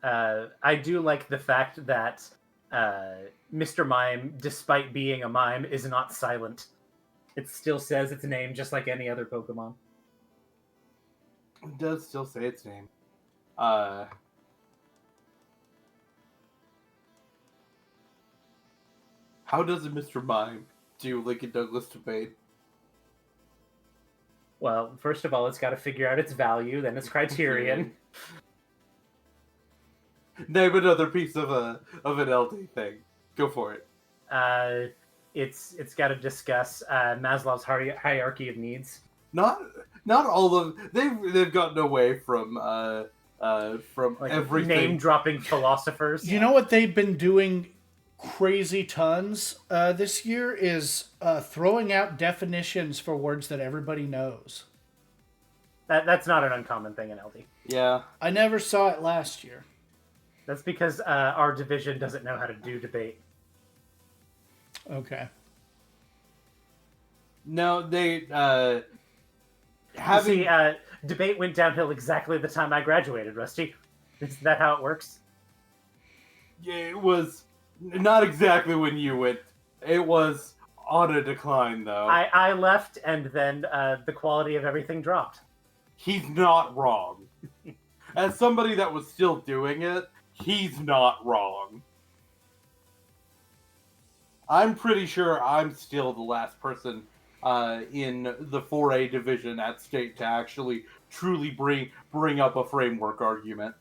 I do like the fact that Mr. Mime, despite being a mime, is not silent. It still says its name just like any other Pokemon. It does still say its name. How does Mr. Mime do Lincoln Douglas debate? Well, first of all, it's got to figure out its value, then its criterion. Name another piece of an LD thing. Go for it. It's got to discuss Maslow's hierarchy of needs. Not all of they've gotten away from like everything. Name dropping philosophers. You know what they've been doing crazy tons this year is throwing out definitions for words that everybody knows. That's not an uncommon thing in LD. Yeah. I never saw it last year. That's because our division doesn't know how to do debate. Okay. No, they having See, debate went downhill exactly the time I graduated, Rusty. Isn't that how it works? it was not exactly when you went. It was on a decline, though. I left, and then the quality of everything dropped. He's not wrong. As somebody that was still doing it, he's not wrong. I'm pretty sure I'm still the last person in the 4A division at state to actually truly bring up a framework argument.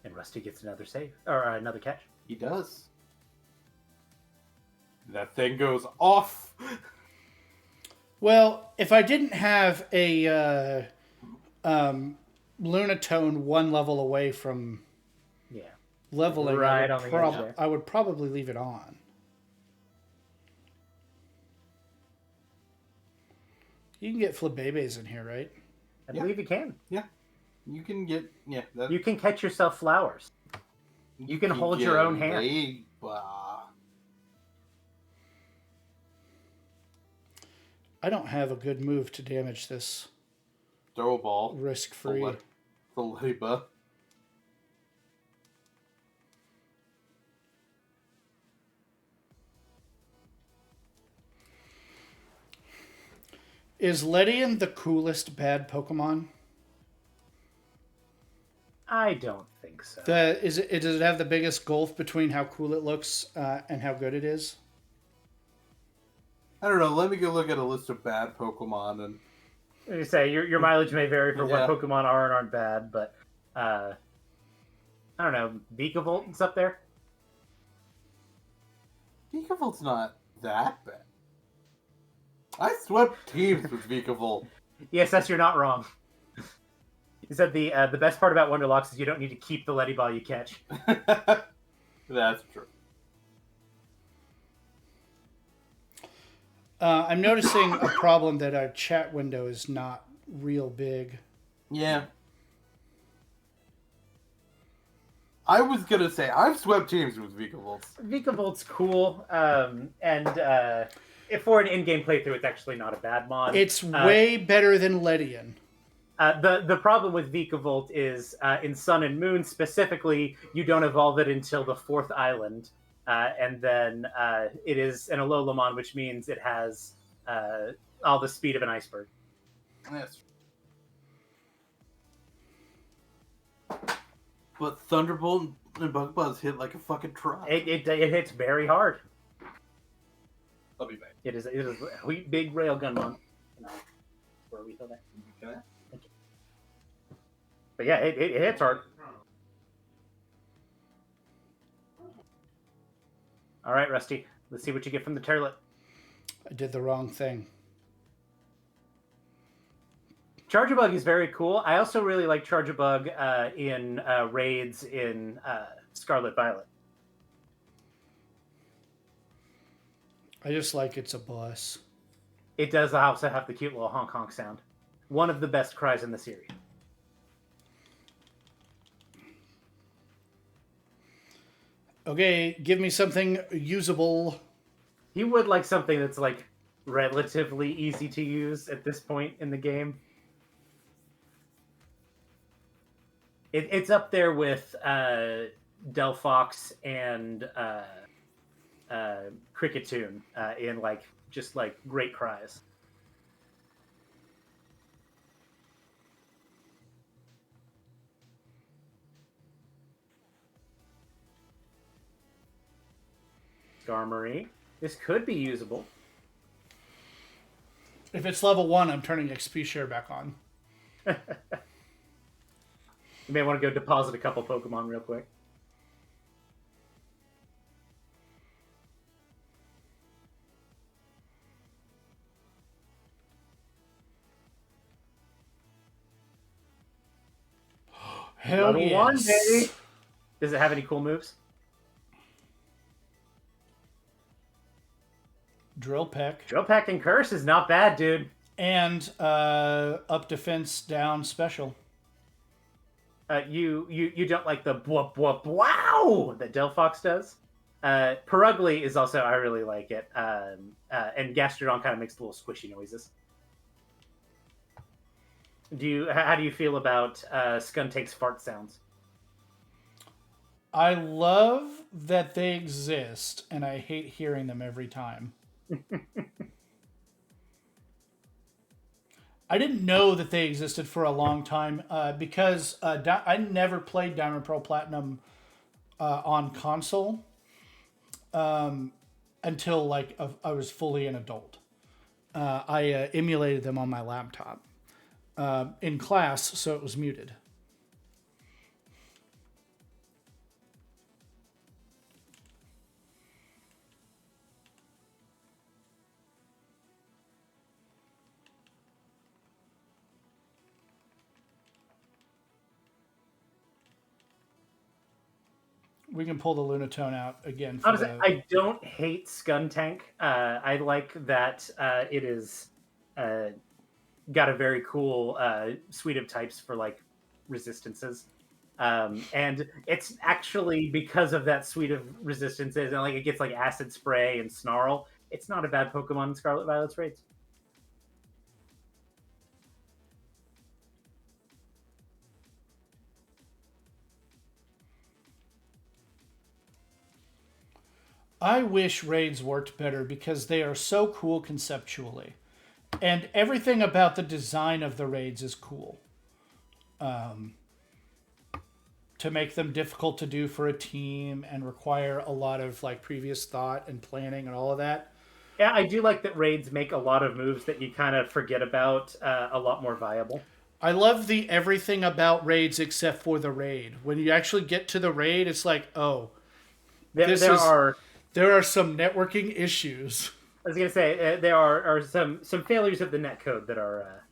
And Rusty gets another save, or another catch. He does. That thing goes off. Well, if I didn't have a Lunatone one level away from Yeah. leveling, Right on the edge there. I would probably leave it on. You can get Flabébés in here, right? I believe you can. You can get that. You can catch yourself flowers. You can hold your own hand. I don't have a good move to damage this Throw a ball. risk-free. The Leba. Is Ledian the coolest bad Pokemon? I don't think so. Does it have the biggest gulf between how cool it looks and how good it is? I don't know. Let me go look at a list of bad Pokemon and. You say your mileage may vary for Yeah. what Pokemon are and aren't bad, but I don't know. Vikavolt is up there. Vikavolt's not that bad. I swept teams with Vikavolt. Yes, you're not wrong. You said the best part about Wonderlocks is you don't need to keep the Letty Ball you catch. That's true. I'm noticing a problem that our chat window is not real big. Yeah. I was gonna say I've swept teams with Vikavolts. Vikavolt's cool, and if for an in-game playthrough, it's actually not a bad mod. It's way better than Ledian. The problem with Vikavolt is in Sun and Moon specifically, you don't evolve it until the 4th island, and then it is an Alolamon, which means it has all the speed of an iceberg. That's true. But Thunderbolt and Bug Buzz hit like a fucking truck. It hits very hard. I'll be back. It is a big railgun mon. Where we throw that? Okay. But yeah, it hits hard. All right, Rusty. Let's see what you get from the turlet. I did the wrong thing. Charjabug is very cool. I also really like Charjabug in raids in Scarlet Violet. I just like it's a boss. It does also have the cute little honk honk sound. One of the best cries in the series. Okay, give me something usable. You would like something that's like relatively easy to use at this point in the game. It's up there with Delphox and Cricketune in like just like great cries. Skarmory. This could be usable. If it's level 1, I'm turning XP share back on. You may want to go deposit a couple Pokemon real quick. Hell Level yes. 1, baby! Does it have any cool moves? Drill Peck. Drill Peck and Curse is not bad, dude. And up defense, down special. You don't like the bwop bwop wow that Delphox does. Perugly is also, I really like it. And Gastrodon kind of makes little squishy noises. How do you feel about Skuntake's fart sounds? I love that they exist, and I hate hearing them every time. I didn't know that they existed for a long time because I never played Diamond Pearl Platinum on console until like I was fully an adult. I emulated them on my laptop in class, so it was muted. We can pull the Lunatone out again. Honestly, I don't hate Skuntank. I like that it is got a very cool suite of types for like resistances. And it's actually because of that suite of resistances, and like it gets like Acid Spray and Snarl. It's not a bad Pokemon in Scarlet Violet's raids. I wish raids worked better because they are so cool conceptually. And everything about the design of the raids is cool. To make them difficult to do for a team and require a lot of like previous thought and planning and all of that. Yeah, I do like that raids make a lot of moves that you kind of forget about a lot more viable. I love the everything about raids except for the raid. When you actually get to the raid, it's like, oh, there are some networking issues. I was gonna say there are some failures of the netcode that are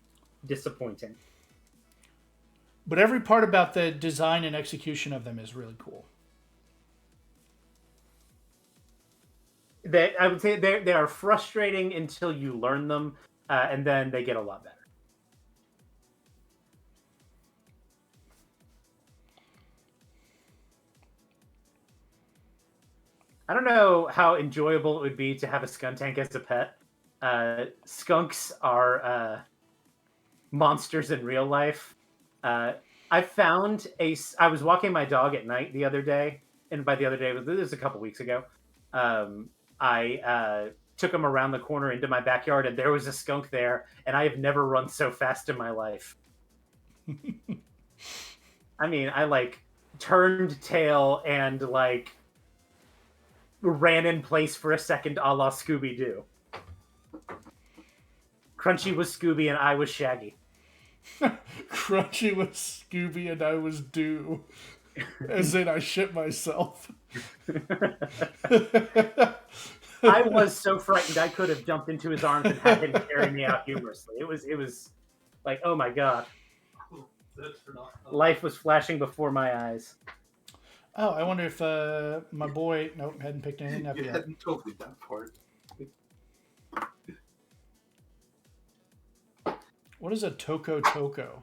disappointing. But every part about the design and execution of them is really cool. I would say they are frustrating until you learn them, and then they get a lot better. I don't know how enjoyable it would be to have a Skuntank as a pet. Skunks are monsters in real life. I found I was walking my dog at night the other day, and by the other day, this was a couple weeks ago. I took him around the corner into my backyard, and there was a skunk there, and I have never run so fast in my life. I mean, I like turned tail and like ran in place for a second, a la Scooby-Doo. Crunchy was Scooby, and I was Shaggy. Crunchy was Scooby and I was Doo. As in I shit myself. I was so frightened I could have jumped into his arms and had him carry me out humorously. It was like, oh my god. Life was flashing before my eyes. Oh, I wonder if my boy hadn't picked anything up yet. You hadn't totally done for it. What is a Toko Toko?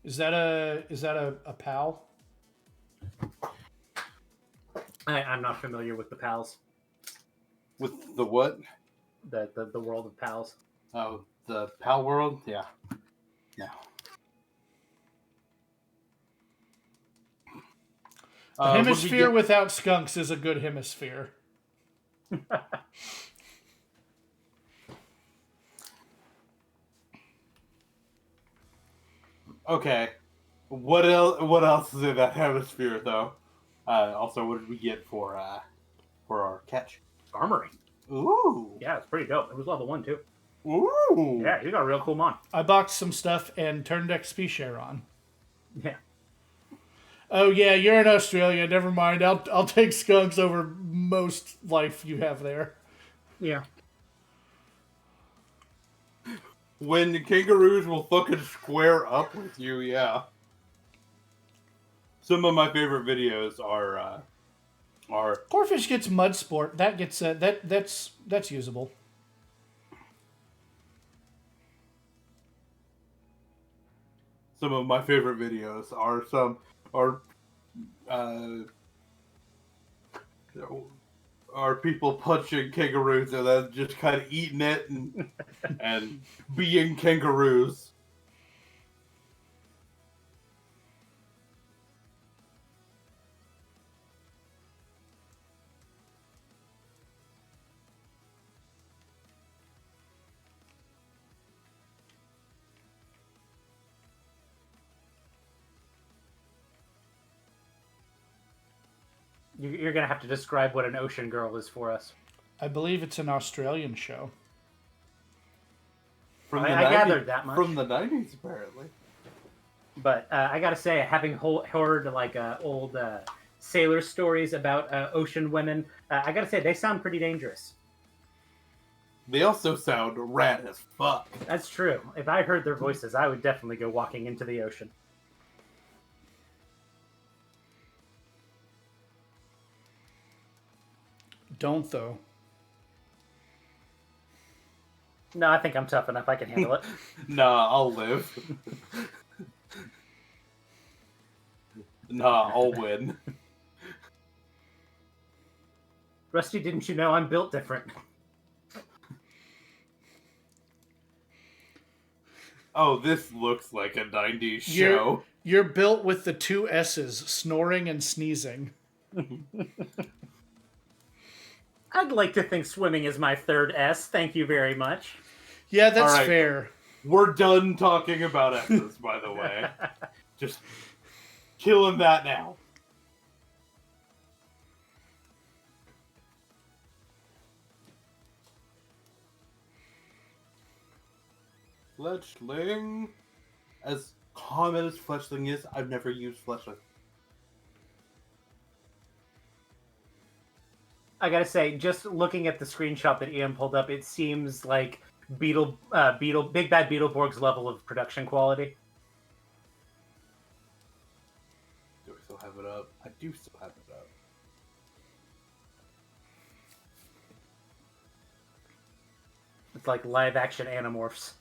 Is that a pal? I'm not familiar with the pals. With the what? The world of pals. Oh, the pal world? Yeah. Yeah. A hemisphere without skunks is a good hemisphere. Okay. What else is in that hemisphere, though? Also, what did we get for our catch? Armory. Ooh. Yeah, it's pretty dope. It was level 1 too. Ooh. Yeah, you got a real cool mon. I boxed some stuff and turned XP share on. Yeah. Oh yeah, you're in Australia. Never mind. I'll take skunks over most life you have there. Yeah. When the kangaroos will fucking square up with you, yeah. Some of my favorite videos are Corfish gets mud sport. That gets that's usable. some of my favorite videos are some Or uh, are people punching kangaroos and then just kind of eating it and being kangaroos? You're gonna have to describe what an ocean girl is for us. I believe it's an Australian show. From I gathered that much. From the 90s, apparently. But I gotta say, having heard like old sailor stories about ocean women, I gotta say they sound pretty dangerous. They also sound rad as fuck. That's true. If I heard their voices, I would definitely go walking into the ocean. Don't, though. No, I think I'm tough enough. I can handle it. Nah, I'll live. Nah, I'll win. Rusty, didn't you know I'm built different? Oh, this looks like a 90s show. You're built with the two S's, snoring and sneezing. I'd like to think swimming is my third S. Thank you very much. Yeah, that's All right. fair. We're done talking about S's, by the way. Just killing that now. Fletchling. As common as Fletchling is, I've never used Fletchling. I gotta say, just looking at the screenshot that Ian pulled up, it seems like Big Bad Beetleborg's level of production quality. Do I still have it up? I do still have it up. It's like live action Animorphs.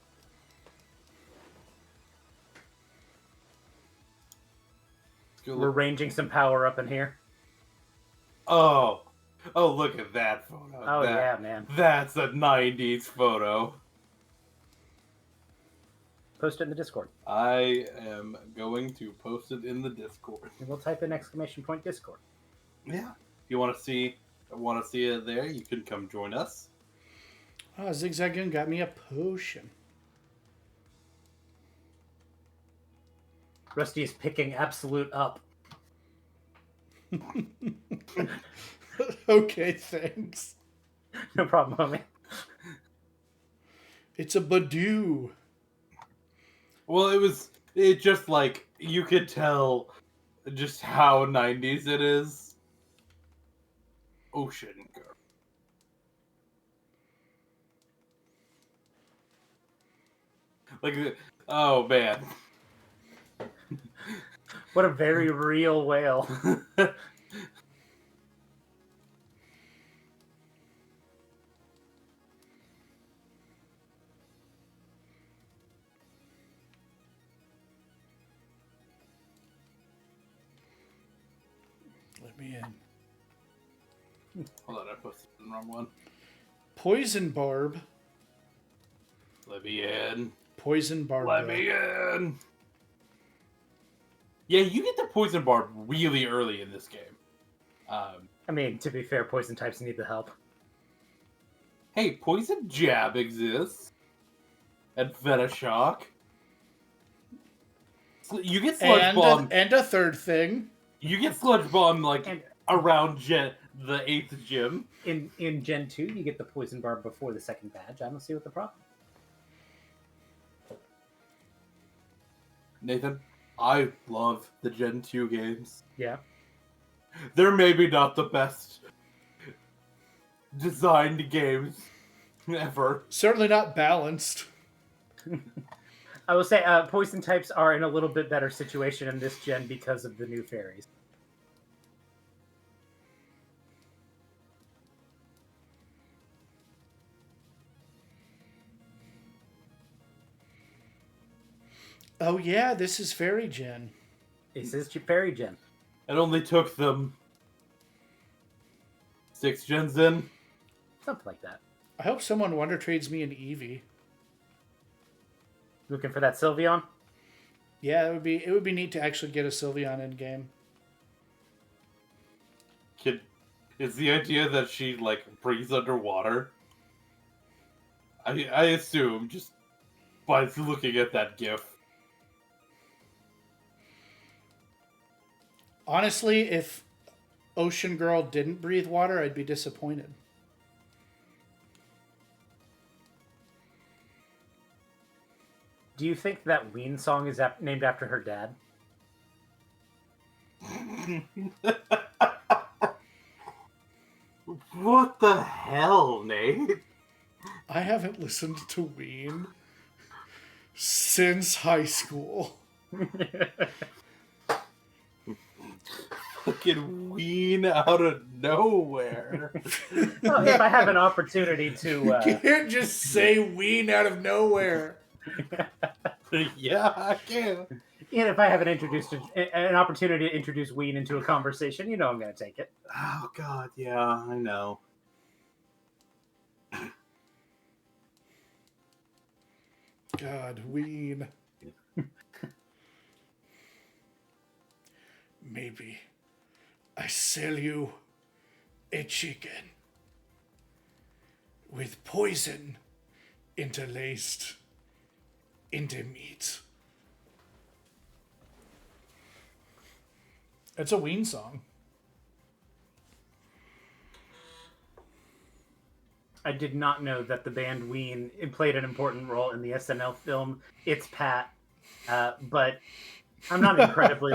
We're ranging some power up in here. Oh, look at that photo. Oh, yeah, man. That's a 90s photo. Post it in the Discord. I am going to post it in the Discord. And we'll type in !Discord. Yeah. If you want to see it there, you can come join us. Oh, Zigzagoon got me a potion. Rusty is picking Absolute up. Okay, thanks. No problem, homie. It's a Badoo. Well, it just like, you could tell just how 90s it is. Ocean girl. Like, oh man. What a very real whale. Let me in. Hold on, I posted the wrong one. Poison Barb. Let me in. Poison Barb. Let me in. Yeah, you get the poison barb really early in this game. I mean, to be fair, poison types need the help. Hey, poison jab exists. And Venoshock. You get sludge bomb. And a third thing. You get sludge bomb like And around the 8th gym. in Gen 2, you get the poison barb before the second badge. I don't see what the problem. Nathan, I love the Gen 2 games. Yeah. They're maybe not the best designed games ever. Certainly not balanced. I will say poison types are in a little bit better situation in this gen because of the new fairies. Oh yeah, this is Fairy Gen. This is your fairy gen. It only took them 6 gens in. Something like that. I hope someone wonder trades me an Eevee. Looking for that Sylveon? Yeah, it would be neat to actually get a Sylveon in game. Is the idea that she like breathes underwater? I assume just by looking at that gif. Honestly, if Ocean Girl didn't breathe water, I'd be disappointed. Do you think that Ween song is named after her dad? What the hell, Nate? I haven't listened to Ween since high school. Fucking Ween out of nowhere. Well, if I have an opportunity You to... can't just say Ween out of nowhere. Yeah, I can. And if I have an opportunity to introduce Ween into a conversation, you know I'm going to take it. Oh god, yeah, I know. God, Ween. Maybe I sell you a chicken with poison interlaced into meat. It's a Ween song. I did not know that the band Ween played an important role in the SNL film It's Pat, but I'm not incredibly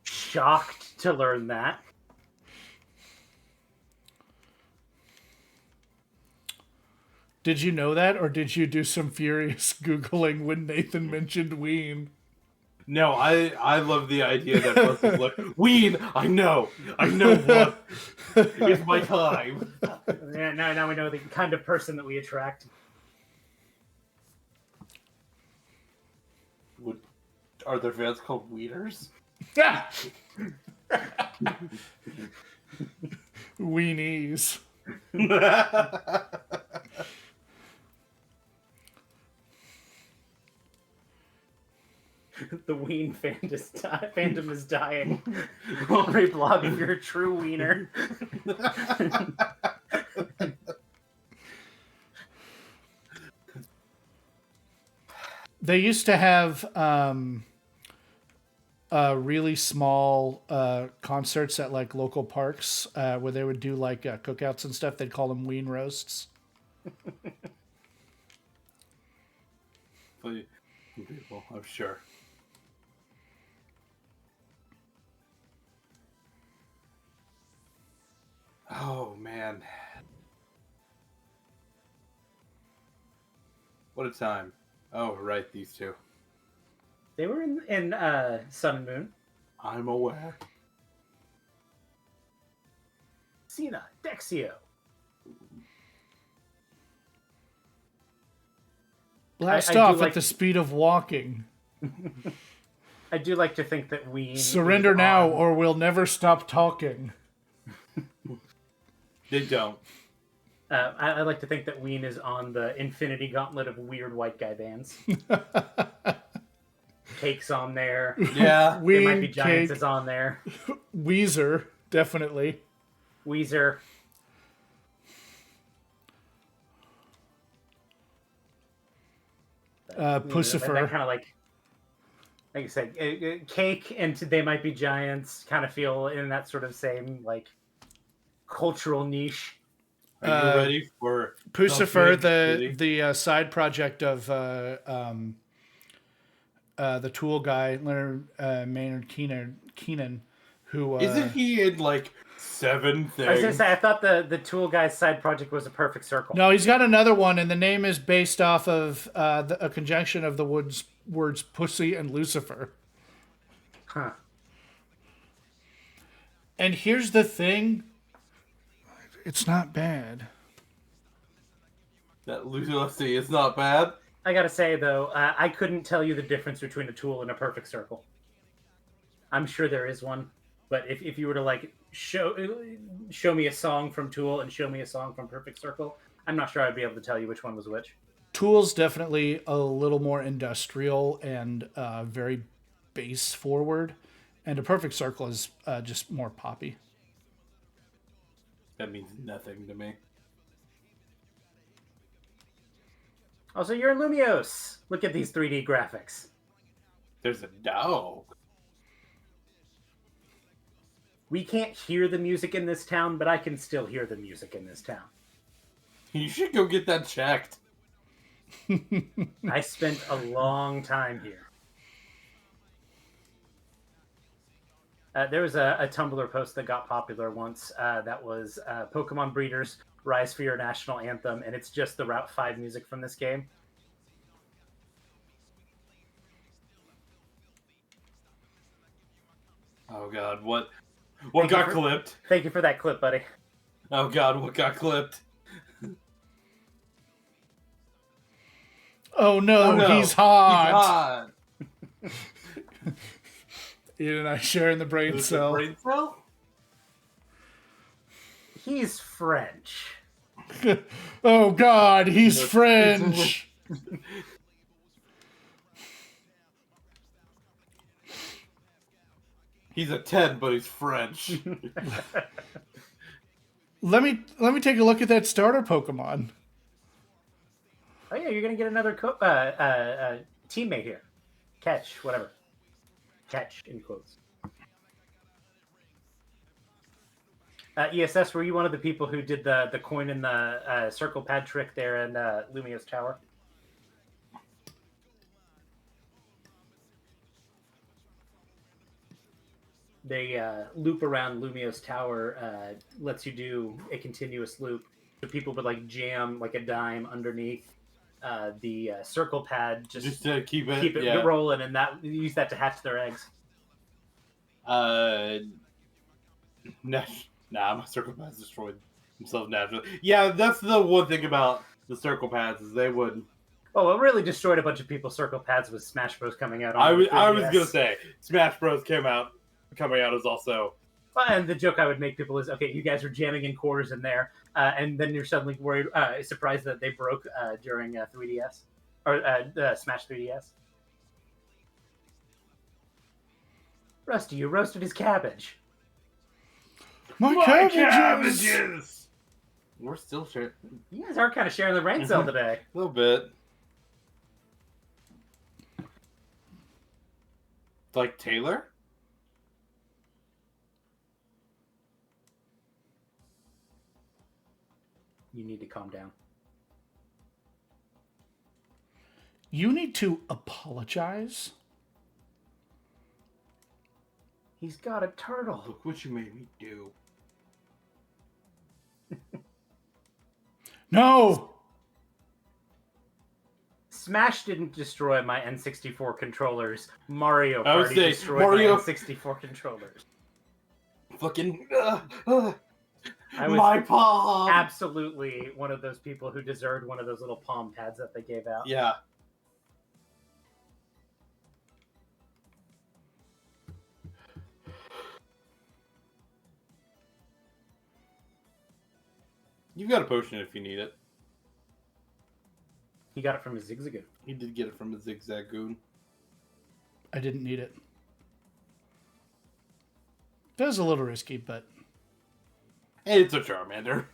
shocked to learn that. Did you know that, or did you do some furious Googling when Nathan mentioned Ween? No, I love the idea that person's like, Ween, I know what. It's my time. Yeah, now we know the kind of person that we attract. Are there fans called Wieners? Weenies. The Ween fandom is dying. Reblog if you're a true wiener. They used to have really small concerts at local parks where they would do cookouts and stuff. They'd call them Ween roasts. People, I'm sure. Oh man, what a time! Oh right, these two. They were in Sun and Moon. I'm aware. Cena, Dexio. Blast I off do at the speed of walking. I do like to think that Ween... Surrender now or we'll never stop talking. They don't. I like to think that Ween is on the Infinity Gauntlet of weird white guy bands. Cake's on there. Yeah. There Ween, Might Be Giants Cake, is on there. Weezer, definitely. Weezer. Pussifer. That kind of like I said, Cake and They Might Be Giants kind of feel in that sort of same cultural niche. Are you ready for Pussifer, the side project of the Tool guy, Leonard Maynard Keenan, who Isn't he in 7 things? I was gonna say I thought the Tool guy's side project was a perfect circle. No, he's got another one, and the name is based off of a conjunction of the words pussy and Lucifer. Huh. And here's the thing. It's not bad. That Lucy is not bad. I gotta say though, I couldn't tell you the difference between a Tool and a perfect circle. I'm sure there is one, but if you were to like show me a song from Tool and show me a song from Perfect Circle, I'm not sure I'd be able to tell you which one was which. Tool's definitely a little more industrial and very bass forward, and A Perfect Circle is just more poppy. That means nothing to me. Also, you're in Lumiose. Look at these 3D graphics. There's a dog. We can't hear the music in this town, but I can still hear the music in this town. You should go get that checked. I spent a long time here. There was a Tumblr post that got popular once that was Pokemon Breeders Rise for Your National Anthem, and it's just the Route 5 music from this game. Oh god, what got clipped? Thank you for that clip, buddy. Oh god, what got clipped? Oh no, he's hot. He's hot. Ian and I sharing the brain cell. Brain cell? He's French. Oh god, he's French. He's a 10, but he's French. Let me take a look at that starter Pokemon. Oh yeah, you're gonna get another teammate here. Catch, whatever. Catch in quotes. ESS, were you one of the people who did the coin in the circle pad trick there in Lumiose Tower? They loop around Lumiose Tower, lets you do a continuous loop. So people would like jam like a dime underneath the circle pad just to keep it yeah, rolling, and that use that to hatch their eggs. Nah, my circle pads destroyed themselves naturally. Yeah, that's the one thing about the circle pads is they would. Oh, what really destroyed a bunch of people's circle pads was Smash Bros. Coming out. I was gonna say Smash Bros. Coming out is also. And the joke I would make people is, okay, you guys are jamming in quarters in there, and then you're suddenly worried, surprised that they broke during 3DS or Smash 3DS. Rusty, you roasted his cabbage. My cabbages! We're still sharing. You guys are kind of sharing the brain cell today. A little bit. Like Taylor? You need to calm down. You need to apologize? He's got a turtle. Look what you made me do. No! Smash didn't destroy my N64 controllers. Mario Party destroyed my N64 controllers. Fucking... I was my palm! absolutely one of those people who deserved one of those little palm pads that they gave out. Yeah. You've got a potion if you need it. He got it from a Zigzagoon. He did get it from a Zigzagoon. I didn't need it. That was a little risky, but... It's a Charmander.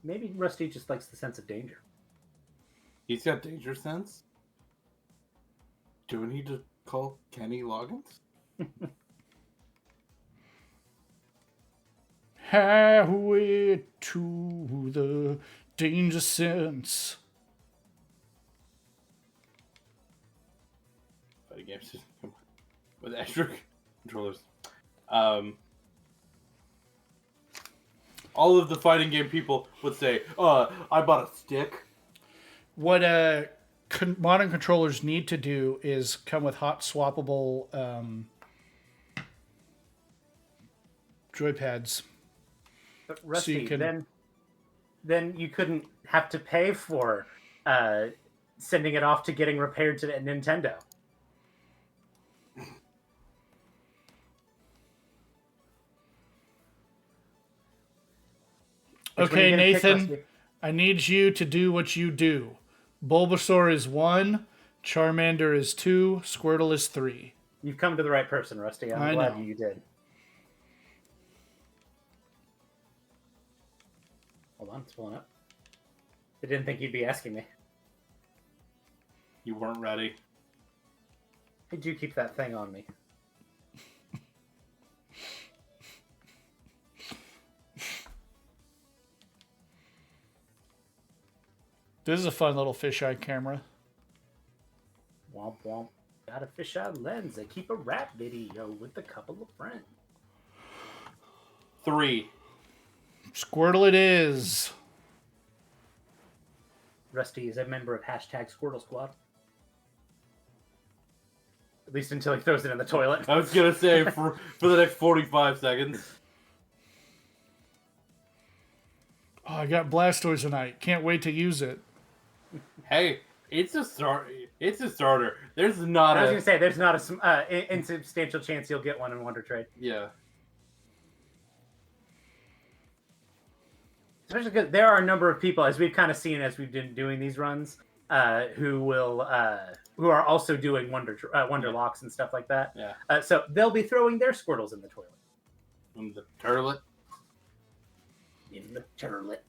Maybe Rusty just likes the sense of danger. He's got danger sense. Do we need to call Kenny Loggins? Highway to the danger sense. Fighting games with extra controllers. All of the fighting game people would say, I bought a stick. What modern controllers need to do is come with hot swappable joypads. But Rusty, So you can... then you couldn't have to pay for sending it off to getting repaired to Nintendo. Which one are you Okay, gonna pick, Nathan, Rusty? I need you to do what you do. Bulbasaur is 1, Charmander is 2, Squirtle is 3. You've come to the right person, Rusty. I'm I glad know. you did. Hold on, it's pulling up. I didn't think you'd be asking me. You weren't ready. I do keep that thing on me. This is a fun little fisheye camera. Womp womp. Got a fisheye lens. I keep a rap video with a couple of friends. 3. Squirtle it is. Rusty is a member of #Squirtle Squad. At least until he throws it in the toilet. I was gonna say for the next 45 seconds. Oh, I got Blastoise tonight. Can't wait to use it. Hey, it's a start. It's a starter. There's not I was a going to say, there's not a insubstantial chance you'll get one in Wonder Trade. yeah. Especially because there are a number of people, as we've kind of seen as we've been doing these runs, who are also doing Wonderlocks and stuff like that. Yeah. So they'll be throwing their Squirtles in the toilet. And the turlet. In the turlet.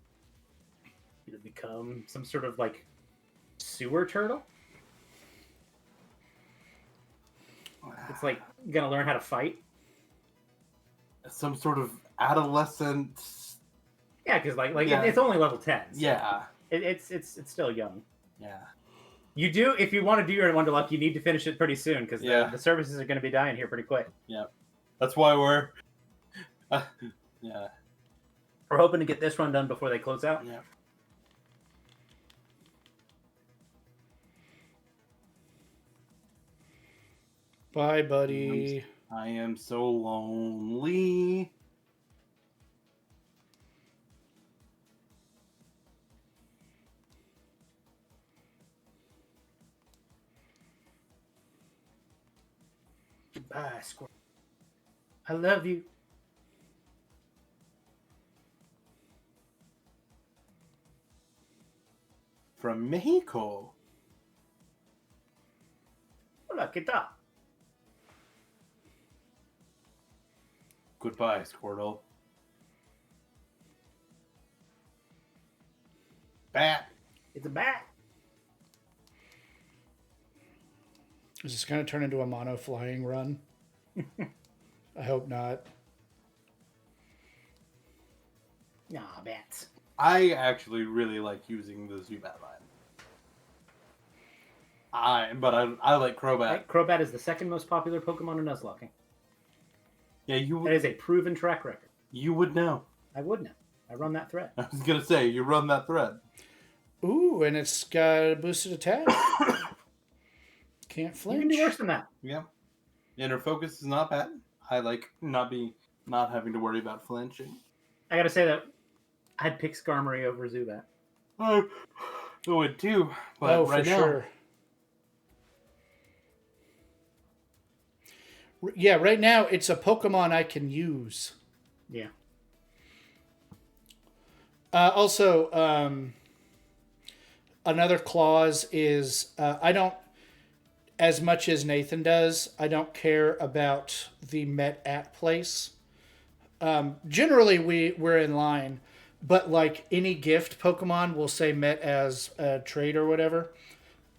It'll become some sort of like sewer turtle. It's like gonna learn how to fight. Some sort of adolescent. Yeah, because Yeah. it's only level 10. So Yeah. it's still young. Yeah. You do, if you want to do your Wonderlocke, you need to finish it pretty soon because Yeah. the services are going to be dying here pretty quick. That's why we're. Yeah. We're hoping to get this run done before they close out. Yeah. Bye, buddy. I am so lonely. Goodbye, Squirtle. I love you. From Mexico. Hola, ¿qué tal? Goodbye, Squirtle. Bat. It's a bat. Is this going to turn into a mono flying run? I hope not. Nah, bats. I actually really like using the Zubat line. I like Crobat. Right? Crobat is the second most popular Pokemon in Nuzlocking. Yeah, you That is a proven track record. would know. I would know. I run that thread. I was gonna say you run that thread. Ooh, and it's got a boosted attack. Can't You flinch. can do worse than that. Yeah. Inner focus is not bad. I like not having to worry about flinching. I gotta say that I'd pick Skarmory over Zubat. I would too, but Oh, right for now, sure. Yeah, right now it's a Pokemon I can use. Yeah. Also, another clause is I don't, as much as Nathan does, I don't care about the met at place. Generally, we're in line, but like any gift Pokemon will say met as a trade or whatever.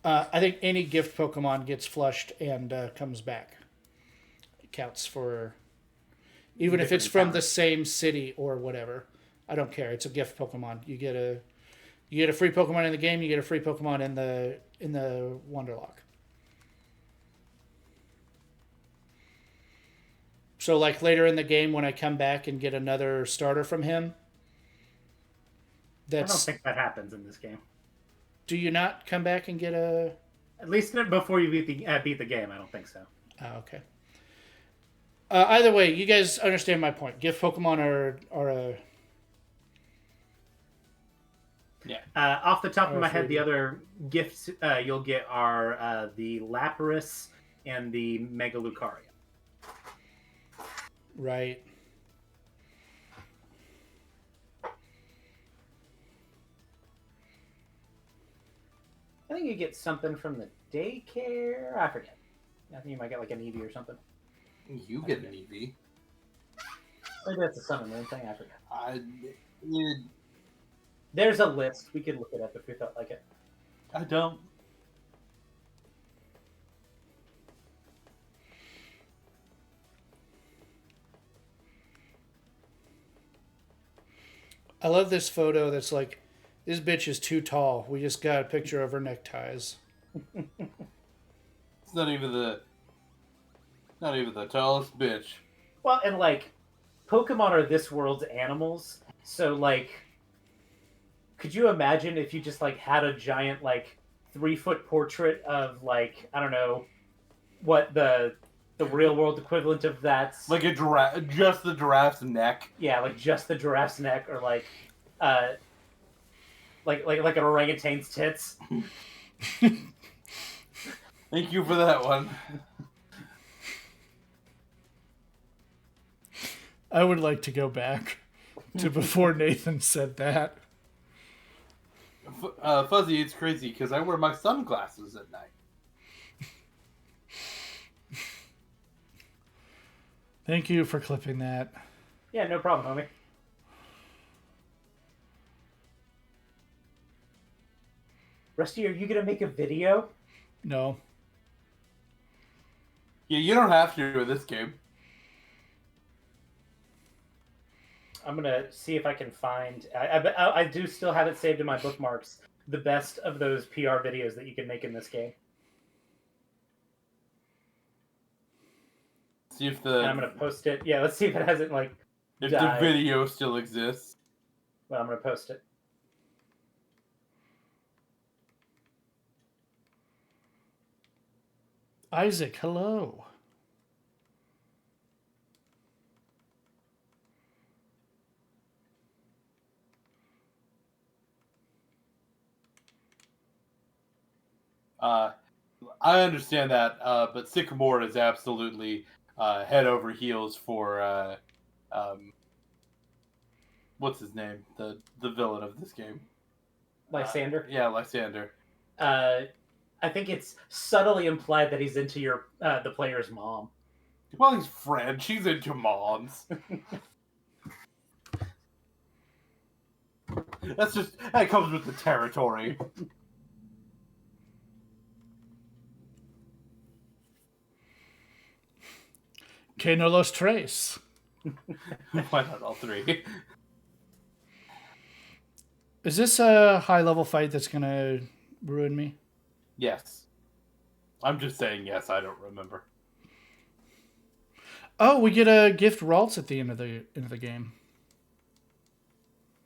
I think any gift Pokemon gets flushed and comes back. It counts for, even if it's from the same city or whatever. I don't care. It's a gift Pokemon. You get a free Pokemon in the game. You get a free Pokemon in the Wonderlocke. So like later in the game when I come back and get another starter from him, I don't that's think that happens in this game. do you not come back and get a At least before you beat the game, I don't think so. oh, okay. Either way, you guys understand my point. Gift Pokemon are a Off the top of my head, free the other gifts you'll get are the Lapras and the Mega Lucario. right. I think you get something from the daycare. I forget. I think you might get like an Eevee or something. You get an EV. Maybe that's a Sun and Moon thing. I forget. It, There's a list. We could look it up if we felt like it. I don't. I love this photo that's like, this bitch is too tall. We just got a picture of her neckties. It's not even the tallest bitch. Well, and like, Pokemon are this world's animals. So like, could you imagine if you just like had a giant like 3-foot portrait of like, I don't know, what the real world equivalent of that's Like a giraffe, just the giraffe's neck. yeah, like just the giraffe's neck, or like like an orangutan's tits. Thank you for that one. I would like to go back to before Nathan said that. Fuzzy, it's crazy because I wear my sunglasses at night. Thank you for clipping that. Yeah, no problem, homie. Rusty, are you gonna make a video? No. Yeah, you don't have to with this game. I'm gonna see if I can find. I do still have it saved in my bookmarks. The best of those PR videos that you can make in this game. See if And I'm gonna post it. Yeah, let's see if it hasn't like the died. video still exists. Well, I'm gonna post it. Isaac, hello. I understand that, but Sycamore is absolutely head over heels for what's his name? The villain of this game. Lysander. Yeah, Lysander. I think it's subtly implied that he's into your the player's mom. Well, he's French. She's into moms. That comes with the territory. Que no los tres. Why not all three? Is this a high level fight that's gonna ruin me? Yes. I'm just saying yes. I don't remember. Oh, we get a gift Ralts at the end of the game.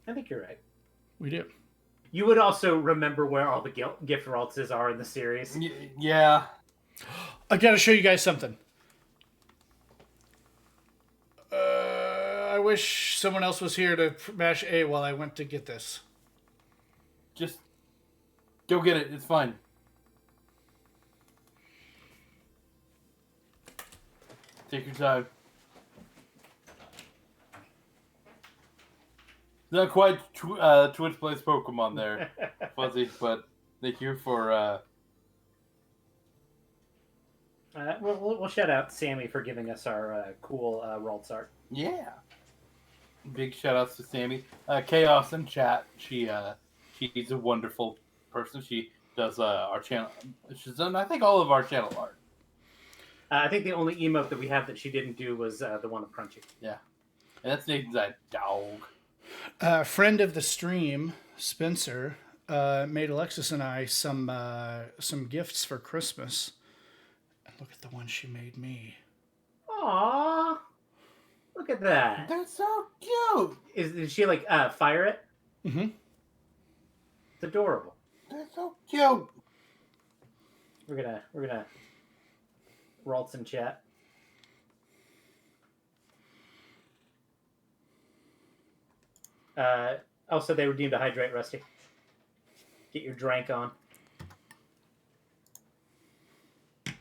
I think you're right. We do. You would also remember where all the gift Raltses are in the series. Yeah. I gotta show you guys something. I wish someone else was here to mash A while I went to get this. Just go get it. It's fine. Take your time. Not quite Twitch Plays Pokemon there, Fuzzy, but thank you for... We'll shout out Sammy for giving us our cool Ralts art. Yeah. Big shout outs to Sammy. Chaos in chat. She's a wonderful person. She does our channel. She's done, I think, all of our channel art. I think the only emote that we have that she didn't do was the one of Crunchy. Yeah. And that's Nathan's dog. Friend of the stream, Spencer, made Alexis and I some gifts for Christmas. And look at the one she made me. Aww. Look at that. They're so cute. Is she like fire it? Mm-hmm. It's adorable. They're so cute. We're gonna Ralts in chat. Also, they redeemed a hydrate, Rusty. Get your drink on. It's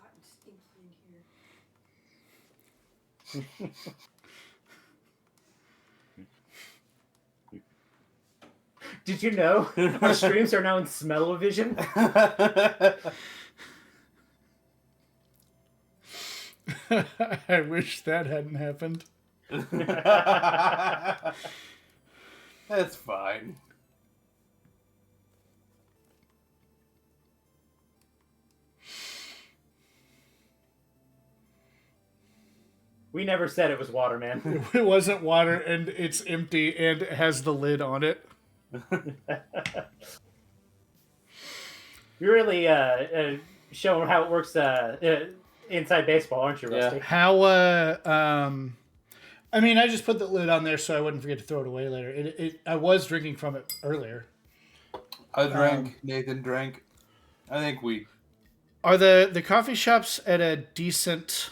hot and stinky in here. Did you know our streams are now in smell-o-vision? I wish that hadn't happened. That's fine. We never said it was water, man. It wasn't water, and it's empty, and it has the lid on it. You're really showing how it works inside baseball, aren't you, Rusty? Yeah. How, I mean, I just put the lid on there so I wouldn't forget to throw it away later. I was drinking from it earlier. I drank. Nathan drank. I think we... Are the coffee shops at a decent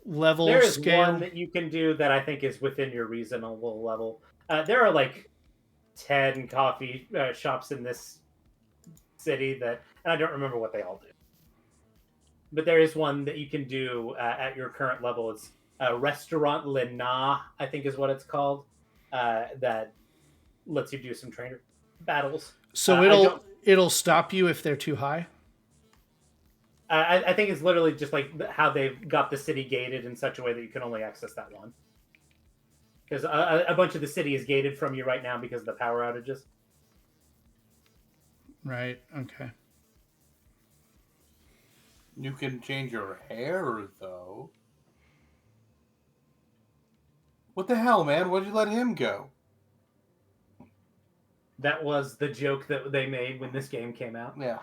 level There is scale? one that you can do that I think is within your reasonable level. There are like 10 coffee shops in this city that, and I don't remember what they all do. But there is one that you can do at your current level. It's Restaurant Lena, I think is what it's called, that lets you do some trainer battles. So it'll stop you if they're too high? I think it's literally just like how they've got the city gated in such a way that you can only access that one. Because a bunch of the city is gated from you right now because of the power outages. Right, okay. You can change your hair, though. What the hell, man? Why'd you let him go? That was the joke that they made when this game came out. Yeah.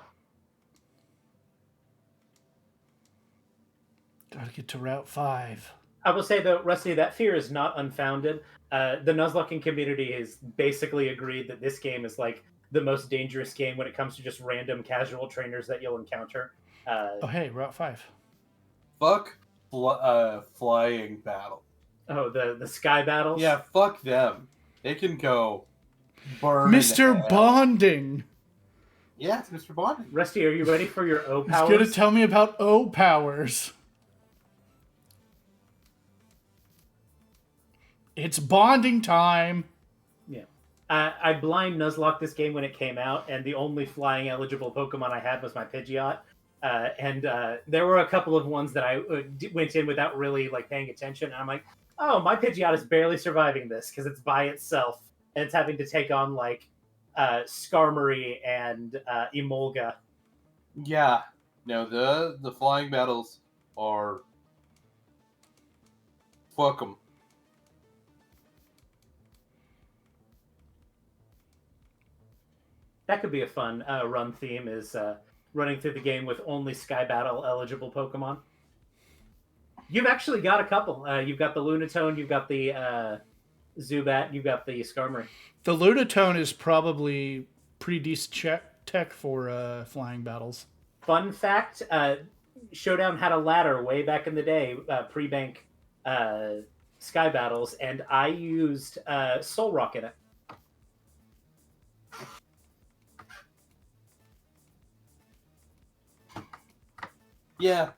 Gotta get to Route 5. I will say, though, Rusty, that fear is not unfounded. The Nuzlocking community has basically agreed that this game is like the most dangerous game when it comes to just random casual trainers that you'll encounter. Oh, hey, Route 5. Fuck flying battle. Oh, the sky battles? Yeah, fuck them. They can go burn. Mr. Bonding! Yeah, it's Mr. Bonding. Rusty, are you ready for your O powers? He's gonna tell me about O powers. It's bonding time. Yeah. I blind Nuzlocke this game when it came out, and the only flying eligible Pokemon I had was my Pidgeot. And there were a couple of ones that I went in without really like paying attention. And I'm like, oh, my Pidgeot is barely surviving this because it's by itself. And it's having to take on like Skarmory and Emolga. Yeah. No, the flying battles are... Fuck them. That could be a fun run theme, is running through the game with only Sky Battle eligible Pokemon. You've actually got a couple. You've got the Lunatone, you've got the Zubat, you've got the Skarmory. The Lunatone is probably pretty decent tech for flying battles. Fun fact, Showdown had a ladder way back in the day, pre-bank Sky Battles, and I used Soul Rock in it. Yeah.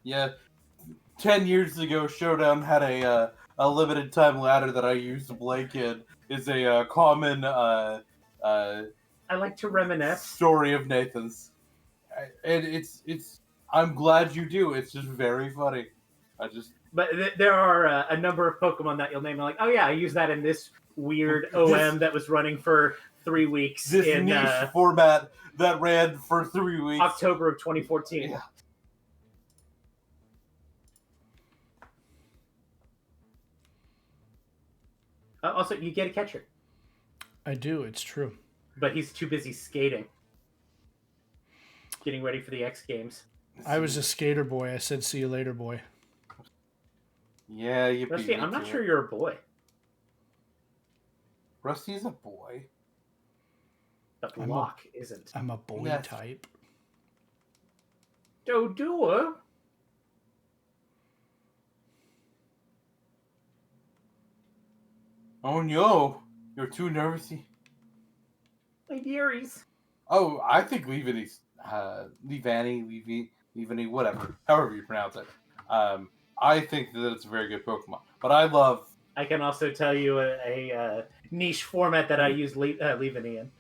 10 years ago, Showdown had a limited time ladder that I used to blank in. Is a common I like to reminisce. story of Nathan's, and it's. I'm glad you do. It's just very funny. But there are a number of Pokemon that you'll name. Like, oh yeah, I used that in this weird OM that was running for 3 weeks This in niche format that ran for 3 weeks. October of 2014. Yeah. Also, you get a catcher, I do, it's true. but he's too busy skating, getting ready for the X Games. I was a skater boy. I said, see you later, boy. Yeah, you. Rusty, I'm not sure you're a boy. Rusty's a boy. But I'm Locke isn't. I'm a boy Yes. type. Doduo? Oh no, you're too nervousy. My dearies. Oh, I think Leavany, whatever, however you pronounce it. I think that it's a very good Pokemon. But I love... I can also tell you a niche format that I use Leavany in.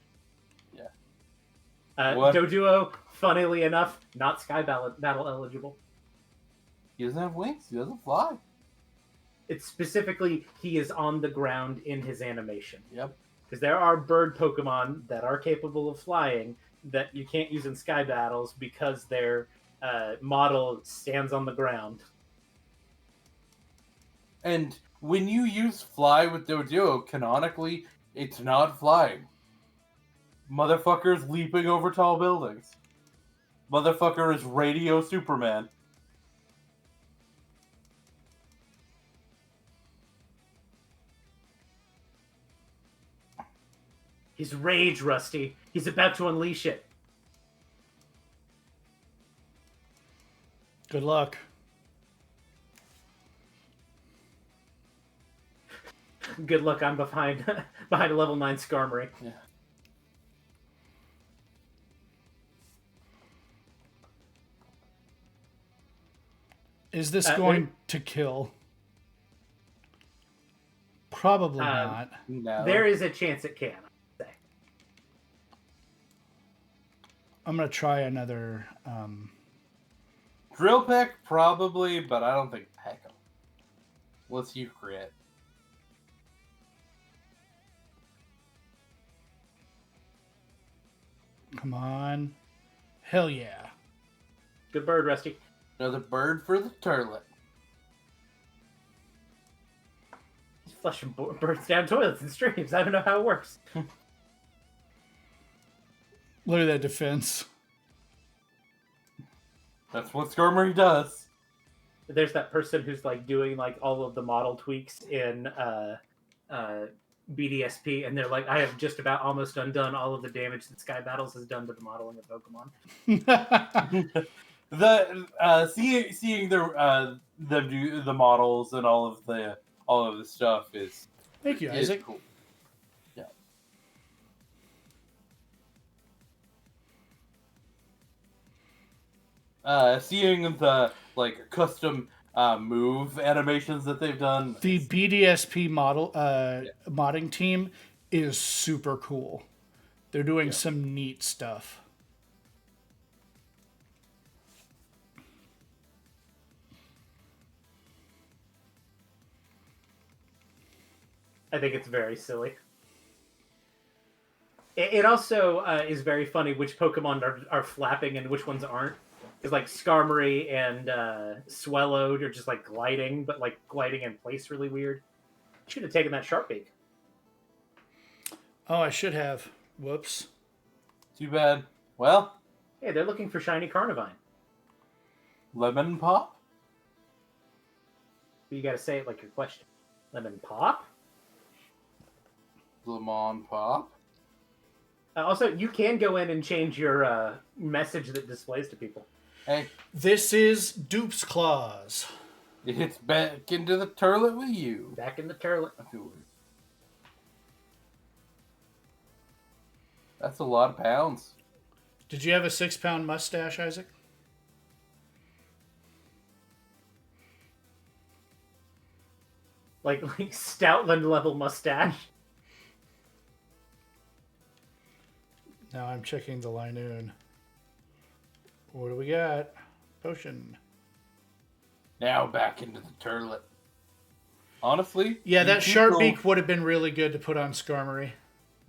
What? Doduo, funnily enough, not sky battle eligible. He doesn't have wings. He doesn't fly. It's specifically he is on the ground in his animation. Yep. Because there are bird Pokemon that are capable of flying that you can't use in sky battles because their model stands on the ground. And when you use fly with Doduo, canonically, it's not flying. Motherfucker's leaping over tall buildings. Motherfucker is Radio Superman. He's rage, Rusty. He's about to unleash it. Good luck. Good luck, I'm behind behind a level 9 Skarmory. Yeah. Is this going to kill? Probably not. No. There is a chance it can, I'd say. I'm going to try another... Drill Peck, probably, but I don't think Peck him. Unless you crit. Come on. Hell yeah. Good bird, Rusty. Another bird for the turlet. He's flushing birds down toilets and streams. I don't know how it works. Look at that defense. That's what Skarmory does. There's that person who's like doing like all of the model tweaks in BDSP, and they're like, I have just about almost undone all of the damage that Sky Battles has done to the modeling of Pokemon. Seeing them do the models and all of the stuff is Thank you, Isaac. cool. Seeing the like custom move animations that they've done. The BDSP model modding team is super cool. They're doing some neat stuff. I think it's very silly. It also is very funny which Pokemon are flapping and which ones aren't. Because like Skarmory and Swellowed are just like gliding, but like gliding in place really weird. Should have taken that Sharpbeak. Oh, I should have. Whoops. Too bad. Well, Hey, they're looking for shiny Carnivine. Lemon Pop? But you got to say it like your question. Lemon Pop? Lemon Pop? Also, you can go in and change your message that displays to people. Hey, This is Dupe's Claws. it's back into the turlet with you. Back in the turlet. That's a lot of pounds. Did you have a 6-pound mustache, Isaac? Like Stoutland level mustache. Now I'm checking the Linoon. What do we got? Potion. Now back into the turlet. Honestly? Yeah, do you that keep Sharpbeak would have been really good to put on Skarmory.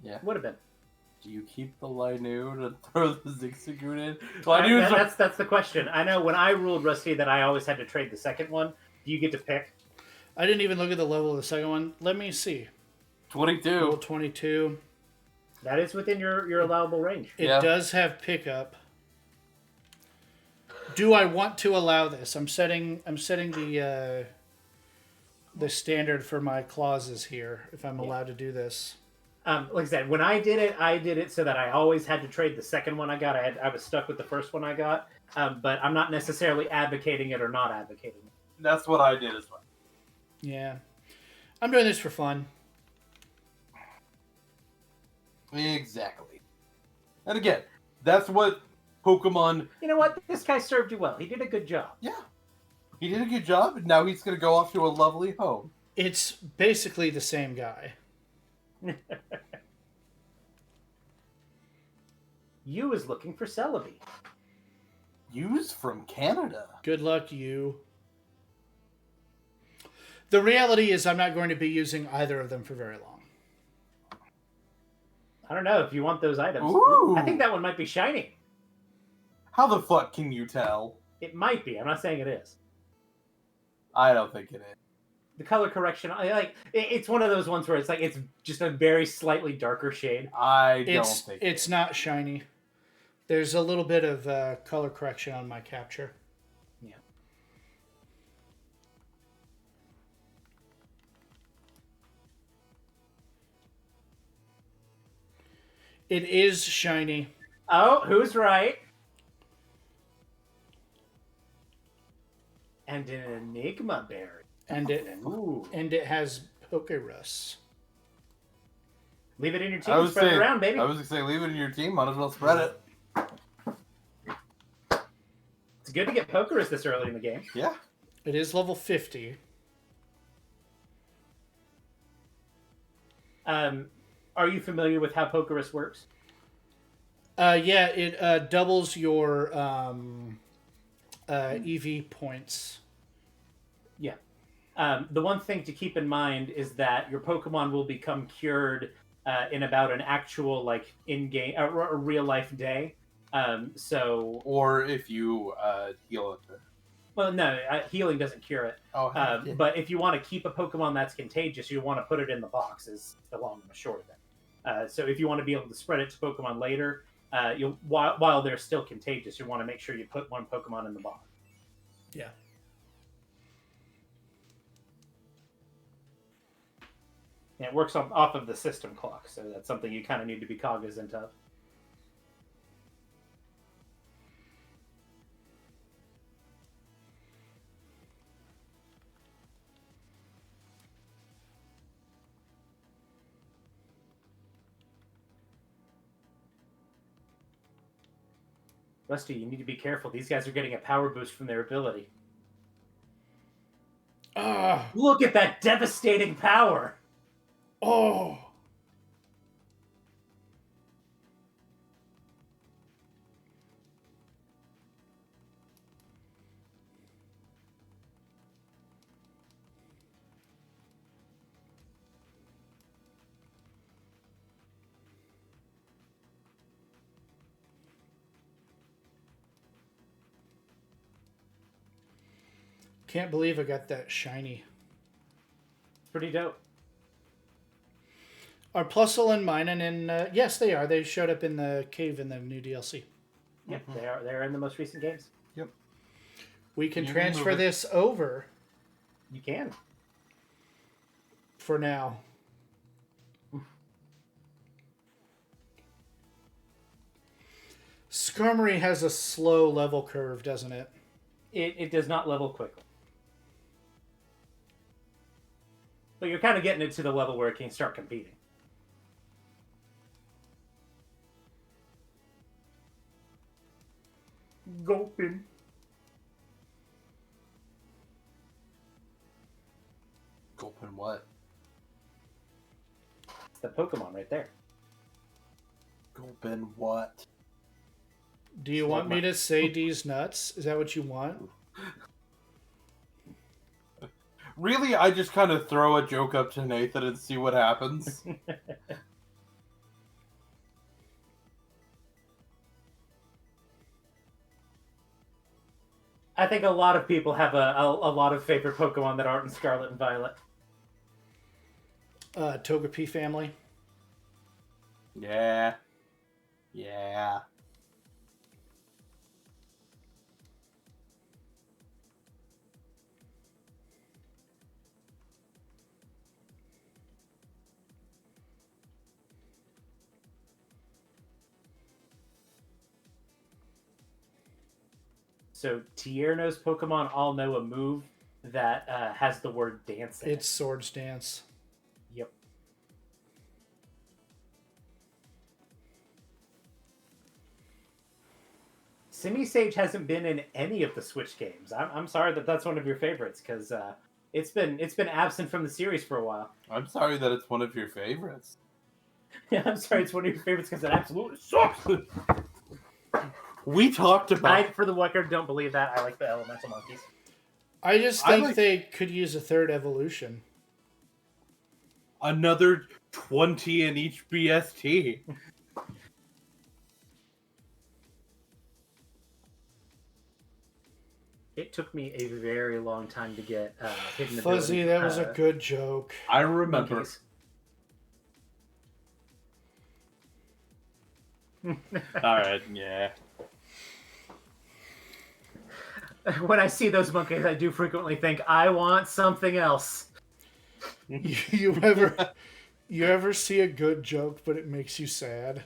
Yeah. Would have been. Do you keep the Linoon and throw the Zigzagoon in? Linoon's are... That's the question. I know when I ruled Rusty that I always had to trade the second one. Do you get to pick? I didn't even look at the level of the second one. Let me see. 22. Level 22. That is within your allowable range. It Yeah. does have pickup. Do I want to allow this? I'm setting the standard for my clauses here. If I'm allowed to do this. Like I said, when I did it so that I always had to trade the second one I got. I was stuck with the first one I got. But I'm not necessarily advocating it or not advocating it. That's what I did as well. Yeah, I'm doing this for fun. Exactly. And again, that's what Pokemon... You know what? This guy served you well. He did a good job. Yeah. He did a good job, and now he's going to go off to a lovely home. It's basically the same guy. You is looking for Celebi. Used from Canada. Good luck, you. The reality is I'm not going to be using either of them for very long. I don't know if you want those items. Ooh. I think that one might be shiny. How the fuck can you tell? It might be. I'm not saying it is. I don't think it is. The color correction, it's one of those ones where it's just a very slightly darker shade. I don't think it's not shiny. There's a little bit of color correction on my capture. Yeah. It is shiny. Oh, who's right? And an Enigma berry. And it Ooh. has Pokerus. Leave it in your team. Spread it around, baby. I was going to say, leave it in your team. Might as well spread it. It's good to get Pokerus this early in the game. Yeah. It is level 50. Are you familiar with how Pokerus works? Yeah, it doubles your EV points. Yeah. The one thing to keep in mind is that your Pokemon will become cured in about an actual, in-game, a real-life day. Or if you heal it. Well, no, healing doesn't cure it. Oh, But if you want to keep a Pokemon that's contagious, you want to put it in the box, is the long and the short of it. So if you want to be able to spread it to Pokemon later, while they're still contagious, you want to make sure you put one Pokemon in the box. Yeah. And it works off of the system clock, so that's something you kind of need to be cognizant of. Rusty, you need to be careful. These guys are getting a power boost from their ability. Look at that devastating power! Oh! Can't believe I got that shiny. Pretty dope. Are Plusle and Minun in... yes, they are. They showed up in the cave in the new DLC. Yep, they're in the most recent games. Yep. We can You transfer move it. this over You can. for now. Skarmory has a slow level curve, doesn't it? It does not level quickly. But you're kind of getting it to the level where it can start competing. Gulpin. Gulpin what? It's the Pokemon right there. Gulpin what? Do you want me to say these nuts? Is that what you want? Really, I just kind of throw a joke up to Nathan and see what happens. I think a lot of people have a lot of favorite Pokemon that aren't in Scarlet and Violet. Togepi family. Yeah. Yeah. So Tierno's Pokemon all know a move that has the word dance in it. It's Swords Dance. Yep. Simisage hasn't been in any of the Switch games. I'm sorry that that's one of your favorites, because it's been absent from the series for a while. I'm sorry that it's one of your favorites. Yeah, I'm sorry it's one of your favorites because it absolutely sucks. We talked about. I, for the record, don't believe that. I like the elemental monkeys. I just think they could use a third evolution. Another 20 in each BST. It took me a very long time to get hidden Fuzzy, ability. that was a good joke. I remember. Monkeys. Alright, yeah. When I see those monkeys, I do frequently think, I want something else. You ever see a good joke, but it makes you sad?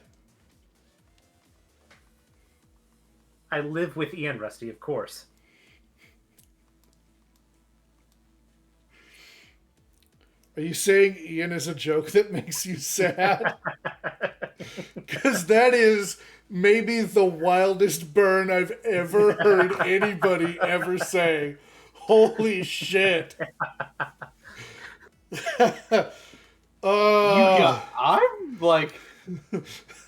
I live with Ian, Rusty, of course. Are you saying Ian is a joke that makes you sad? Because that is maybe the wildest burn I've ever heard anybody ever say. Holy shit. I'm like,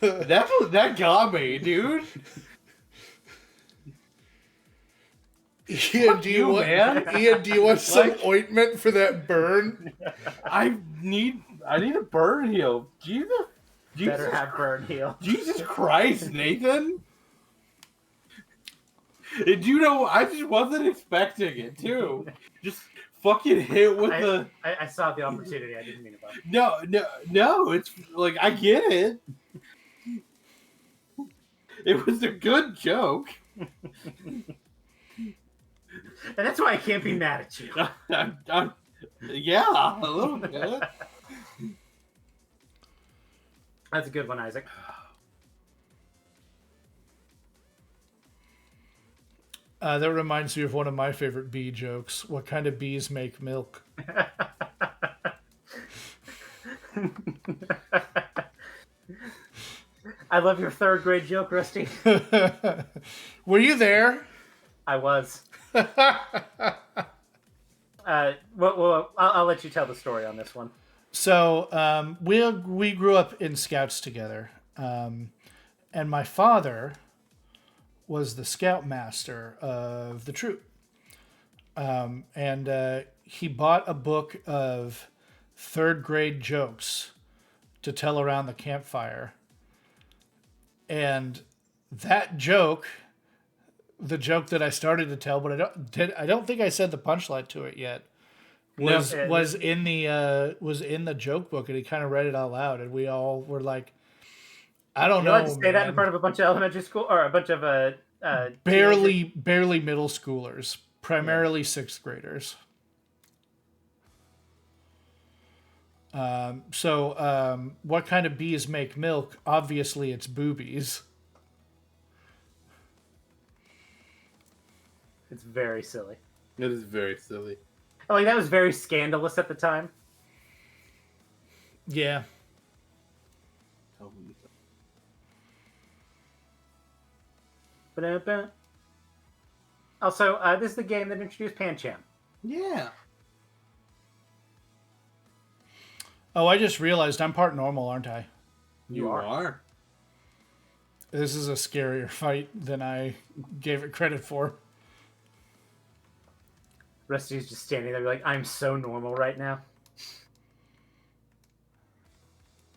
that got me, dude. Ian, do you want some ointment for that burn? I need a burn heal. Jesus Better have burn heal. Jesus Christ, Nathan. And you know, I just wasn't expecting it too. Just fucking hit with the. I saw the opportunity. I didn't mean to bother. No. It's like I get it. It was a good joke. And that's why I can't be mad at you. Yeah, a little bit. That's a good one, Isaac. That reminds me of one of my favorite bee jokes. What kind of bees make milk? I love your third grade joke, Rusty. Were you there? I was. Well, I'll let you tell the story on this one. So we grew up in Scouts together, and my father was the Scoutmaster of the troop, and he bought a book of third grade jokes to tell around the campfire, and that joke. The joke that I started to tell, but I don't think I said the punchline to it yet. Was in the joke book, and he kind of read it out loud, and we all were like, "I don't know." You say that in front of a bunch of elementary school or a bunch of barely middle schoolers, primarily sixth graders. What kind of bees make milk? Obviously, it's boobies. It's very silly. It is very silly. Like, that was very scandalous at the time. Yeah. Ba-da-ba. Also, this is the game that introduced Pancham. Yeah. Oh, I just realized I'm part normal, aren't I? You are. This is a scarier fight than I gave it credit for. Rusty's just standing there like, I'm so normal right now.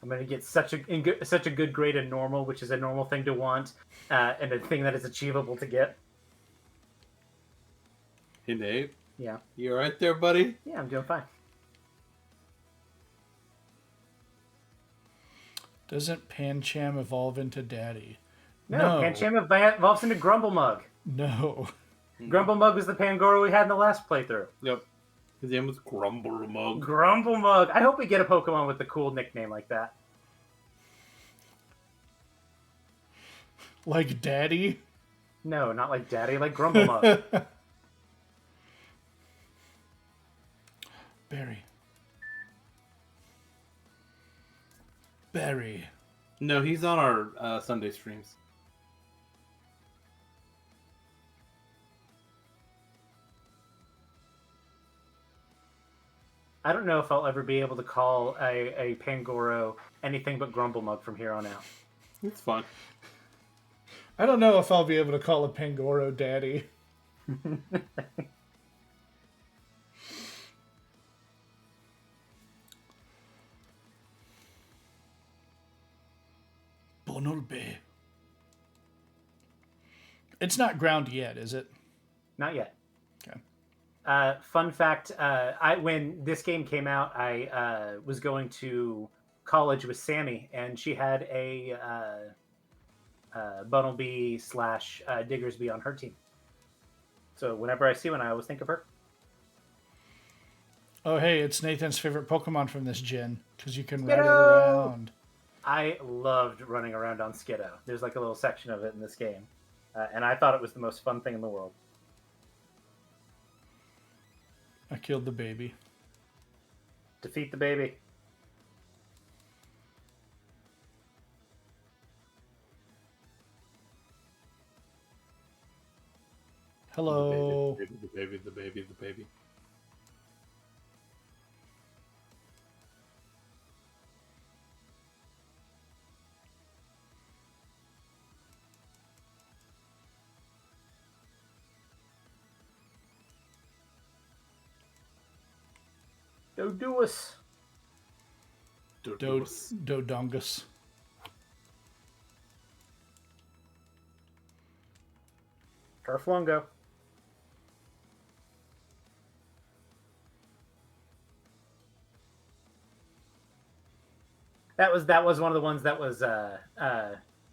I'm going to get such a good grade in normal, which is a normal thing to want, and a thing that is achievable to get. Hey, Nate. Yeah. You all right there, buddy? Yeah, I'm doing fine. Doesn't Pancham evolve into Daddy? No. Pancham evolves into Grumblemug. No. Grumblemug was the Pangoro we had in the last playthrough. Yep. His name was Grumblemug. Grumblemug. I hope we get a Pokemon with a cool nickname like that. Like Daddy? No, not like Daddy, like Grumblemug. Barry. No, he's on our Sunday streams. I don't know if I'll ever be able to call a Pangoro anything but Grumblemug from here on out. It's fun. I don't know if I'll be able to call a Pangoro daddy. Bonolbe. It's not ground yet, is it? Not yet. Okay. Fun fact: when this game came out, I was going to college with Sammy, and she had a Bunnelby / Diggersby on her team. So whenever I see one, I always think of her. Oh, hey, it's Nathan's favorite Pokemon from this gen, because you can ride it Skiddo! around. I loved running around on Skiddo. There's like a little section of it in this game, and I thought it was the most fun thing in the world. I killed the baby. Defeat the baby. Hello. The baby. Doduus. Dodongus. Turflungo. That was one of the ones that was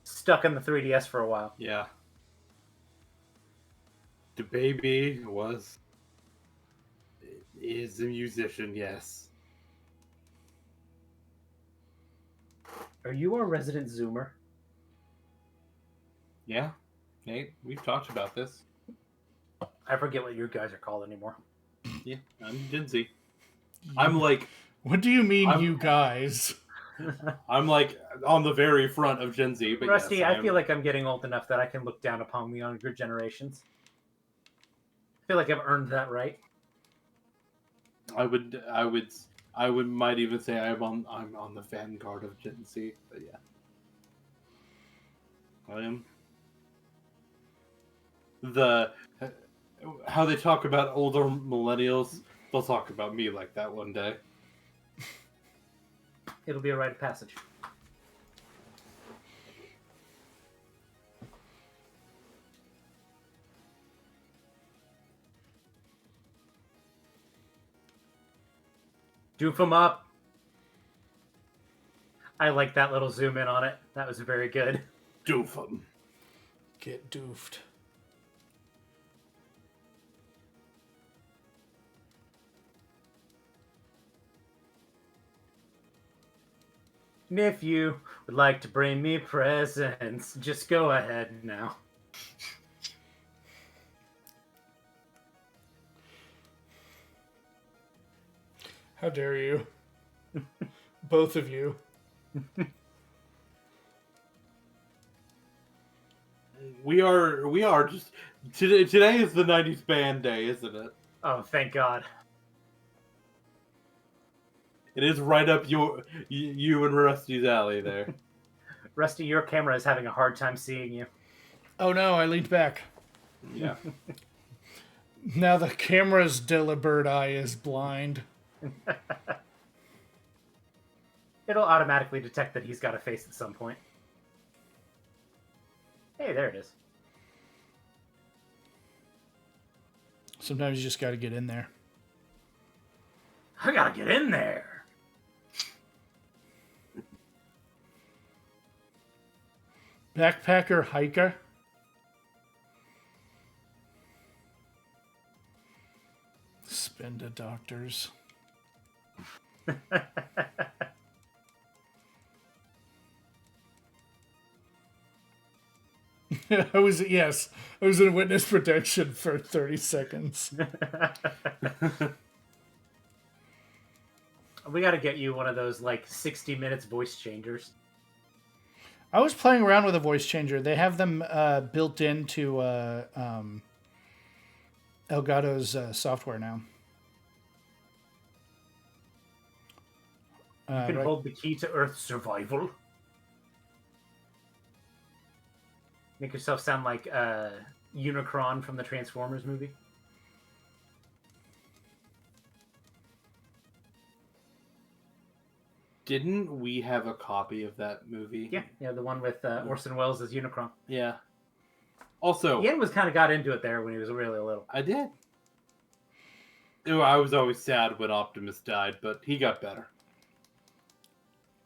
stuck in the 3DS for a while. Yeah. The baby is a musician, yes. Are you our resident Zoomer? Yeah. Nate, we've talked about this. I forget what you guys are called anymore. Yeah, I'm Gen Z. I'm like What do you mean, I'm- you guys? I'm like on the very front of Gen Z, but Rusty, yes, I feel like I'm getting old enough that I can look down upon the younger generations. I feel like I've earned that right. I might even say I'm on the vanguard of Gen Z, but yeah. I am. How they talk about older millennials, they'll talk about me like that one day. It'll be a rite of passage. Doof 'em up. I like that little zoom in on it. That was very good. Doof 'em. Get doofed. And if you would like to bring me presents, just go ahead now. How dare you? Both of you. We are just today is the 90s band day, isn't it? Oh, thank God. It is right up you and Rusty's alley there. Rusty, your camera is having a hard time seeing you. Oh no, I leaned back. Yeah. Now the camera's deliberate eye is blind. It'll automatically detect that he's got a face at some point. Hey, there it is. Sometimes you just gotta get in there. I gotta get in there. Backpacker hiker. Spend a doctor's. I was in witness protection for 30 seconds. We gotta get you one of those, like, 60 minutes voice changers. I was playing around with a voice changer. They have them built into Elgato's software now. You can hold the key to Earth's survival. Make yourself sound like Unicron from the Transformers movie. Didn't we have a copy of that movie? Yeah, the one with Orson Welles as Unicron. Yeah. Also, Ian was kind of got into it there when he was really little. I did. Ew, I was always sad when Optimus died, but he got better.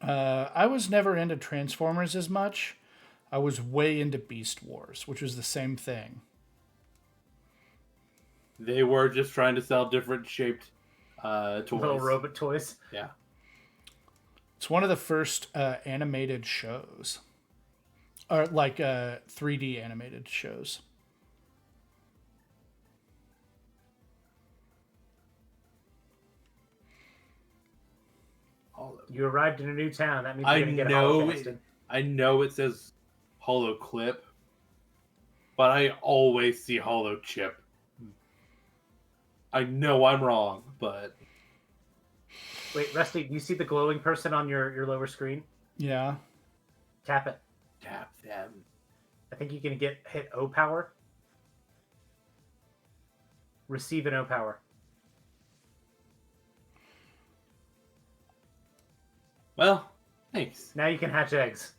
I was never into Transformers as much. I was way into Beast Wars, which was the same thing. They were just trying to sell different shaped toys. Little robot toys. Yeah. It's one of the first animated shows. Or like 3D animated shows. You arrived in a new town. That means you're I going to get know holocasted. I know it says Holo Clip, but I always see Holo Chip. I know I'm wrong, but Wait, Rusty, do you see the glowing person on your lower screen? Yeah. Tap it. tap them. I think you can hit O power. Receive an O power. Well, thanks. Now you can hatch eggs.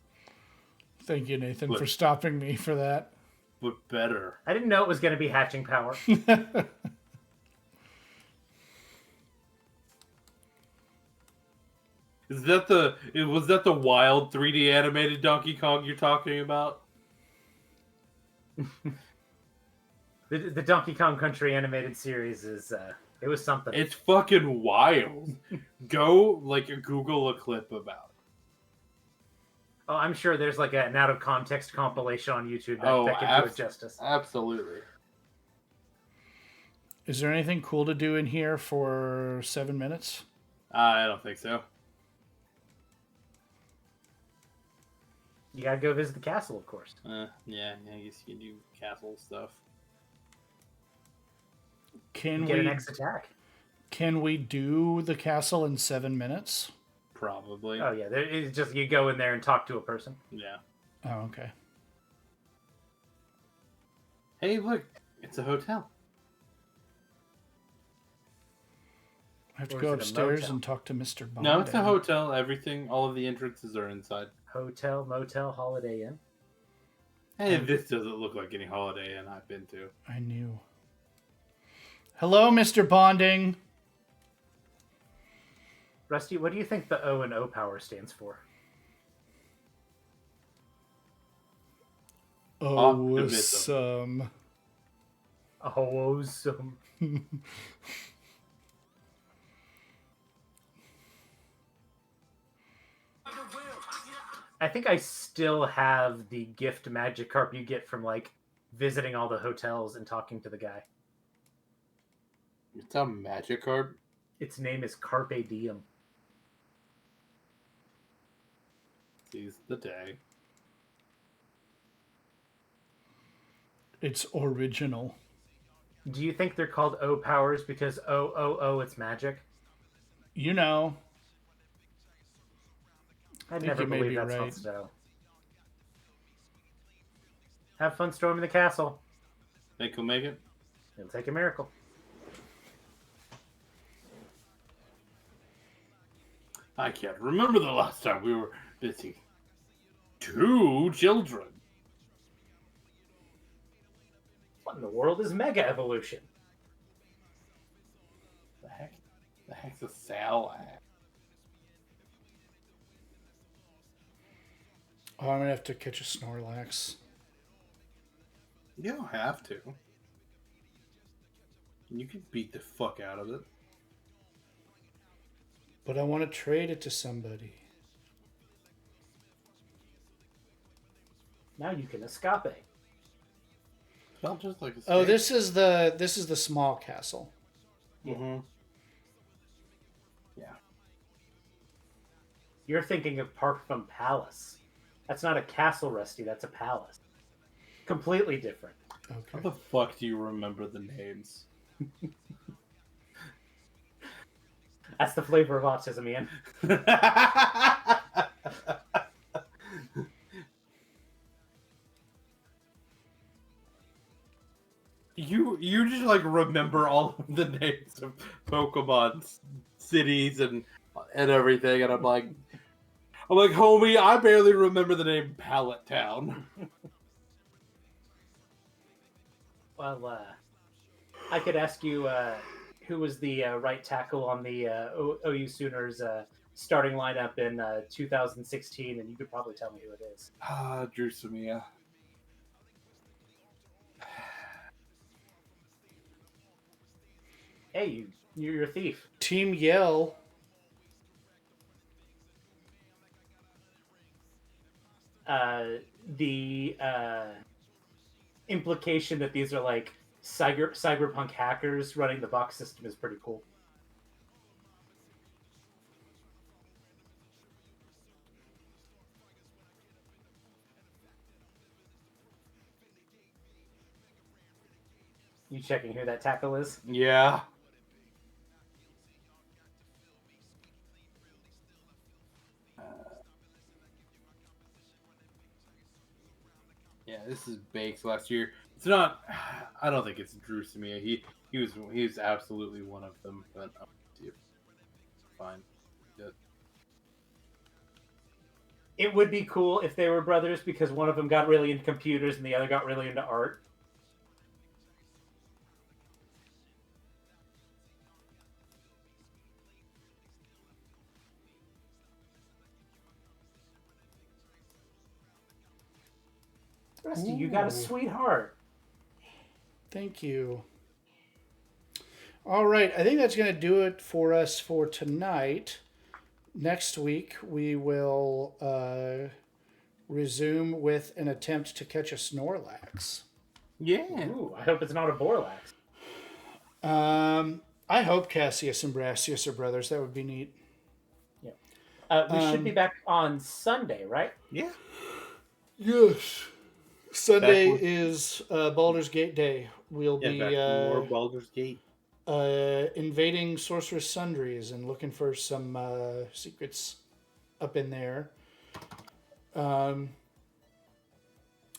Thank you, Nathan, Look. for stopping me for that. But better. I didn't know it was going to be hatching power. Was that the wild 3D animated Donkey Kong you're talking about? The Donkey Kong Country animated series is it was something. It's fucking wild. Go Google a clip about it. Oh, I'm sure there's like an out of context compilation on YouTube that can do it justice. Absolutely. Is there anything cool to do in here for 7 minutes? I don't think so. You gotta go visit the castle, of course. Yeah, I guess you can do castle stuff. Can Get an we X attack. can we do the castle in 7 minutes? Probably. Oh yeah, it's just you go in there and talk to a person. Yeah. Oh, okay. Hey, look, it's a hotel. I have to Or go is it a upstairs motel? and talk to Mr. Bond. No, it's a hotel. All of the entrances are inside. Hotel, motel, Holiday Inn. Hey, this doesn't look like any Holiday Inn I've been to. I knew. Hello, Mr. Bonding. Rusty, what do you think the O and O power stands for? Awesome. Awesome. I think I still have the gift Magikarp you get from like visiting all the hotels and talking to the guy. It's a Magikarp. Its name is Carpe Diem. Seize the day. It's original. Do you think they're called O powers because O, it's magic? You know. I'd think never you may believe be that's right. not so. Have fun storming the castle. Think we'll make it? It'll take a miracle. I can't remember the last time we were busy. 2 children. What in the world is Mega Evolution? The heck's a Salak? Oh, I'm gonna have to catch a Snorlax. You don't have to. You can beat the fuck out of it. But I want to trade it to somebody. Now you can escape. Felt just like a Oh, snake. this is the small castle. Mm-hmm. You're thinking of Parkfum Palace. That's not a castle, Rusty. That's a palace. Completely different. How Okay. the fuck do you remember the names? That's the flavor of autism, Ian. like remember all of the names of Pokemon cities and everything, and I'm like, homie, I barely remember the name Pallet Town. Well, I could ask you who was the right tackle on the OU Sooners starting lineup in 2016, and you could probably tell me who it is. Drew Samia. Hey, you're a thief. Team Yell. The implication that these are like cyberpunk hackers running the box system is pretty cool. You checking who that tackle is? Yeah. Yeah, this is Bakes last year. It's not. I don't think it's Drew Samia. He was absolutely one of them, but I'll see if fine. Good. It would be cool if they were brothers because one of them got really into computers and the other got really into art. Rusty, you got a sweetheart. Thank you. All right, I think that's going to do it for us for tonight. Next week, we will resume with an attempt to catch a Snorlax. Yeah. Ooh, I hope it's not a Borlax. I hope Cassius and Brassius are brothers. That would be neat. Yeah. We should be back on Sunday, right? Yeah. Yes. Sunday with- is Baldur's Gate Day. We'll Yeah, be back to more Baldur's Gate. invading Sorceress Sundries and looking for some secrets up in there. And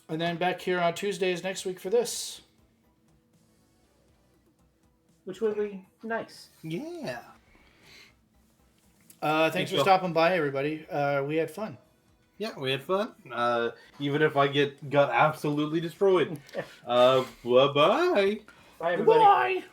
then back here on Tuesdays next week for this. Which would be nice. Yeah. Thanks for stopping by, everybody. We had fun. Yeah, we had fun. Even if I got absolutely destroyed. Bye-bye. Bye, everybody. Bye.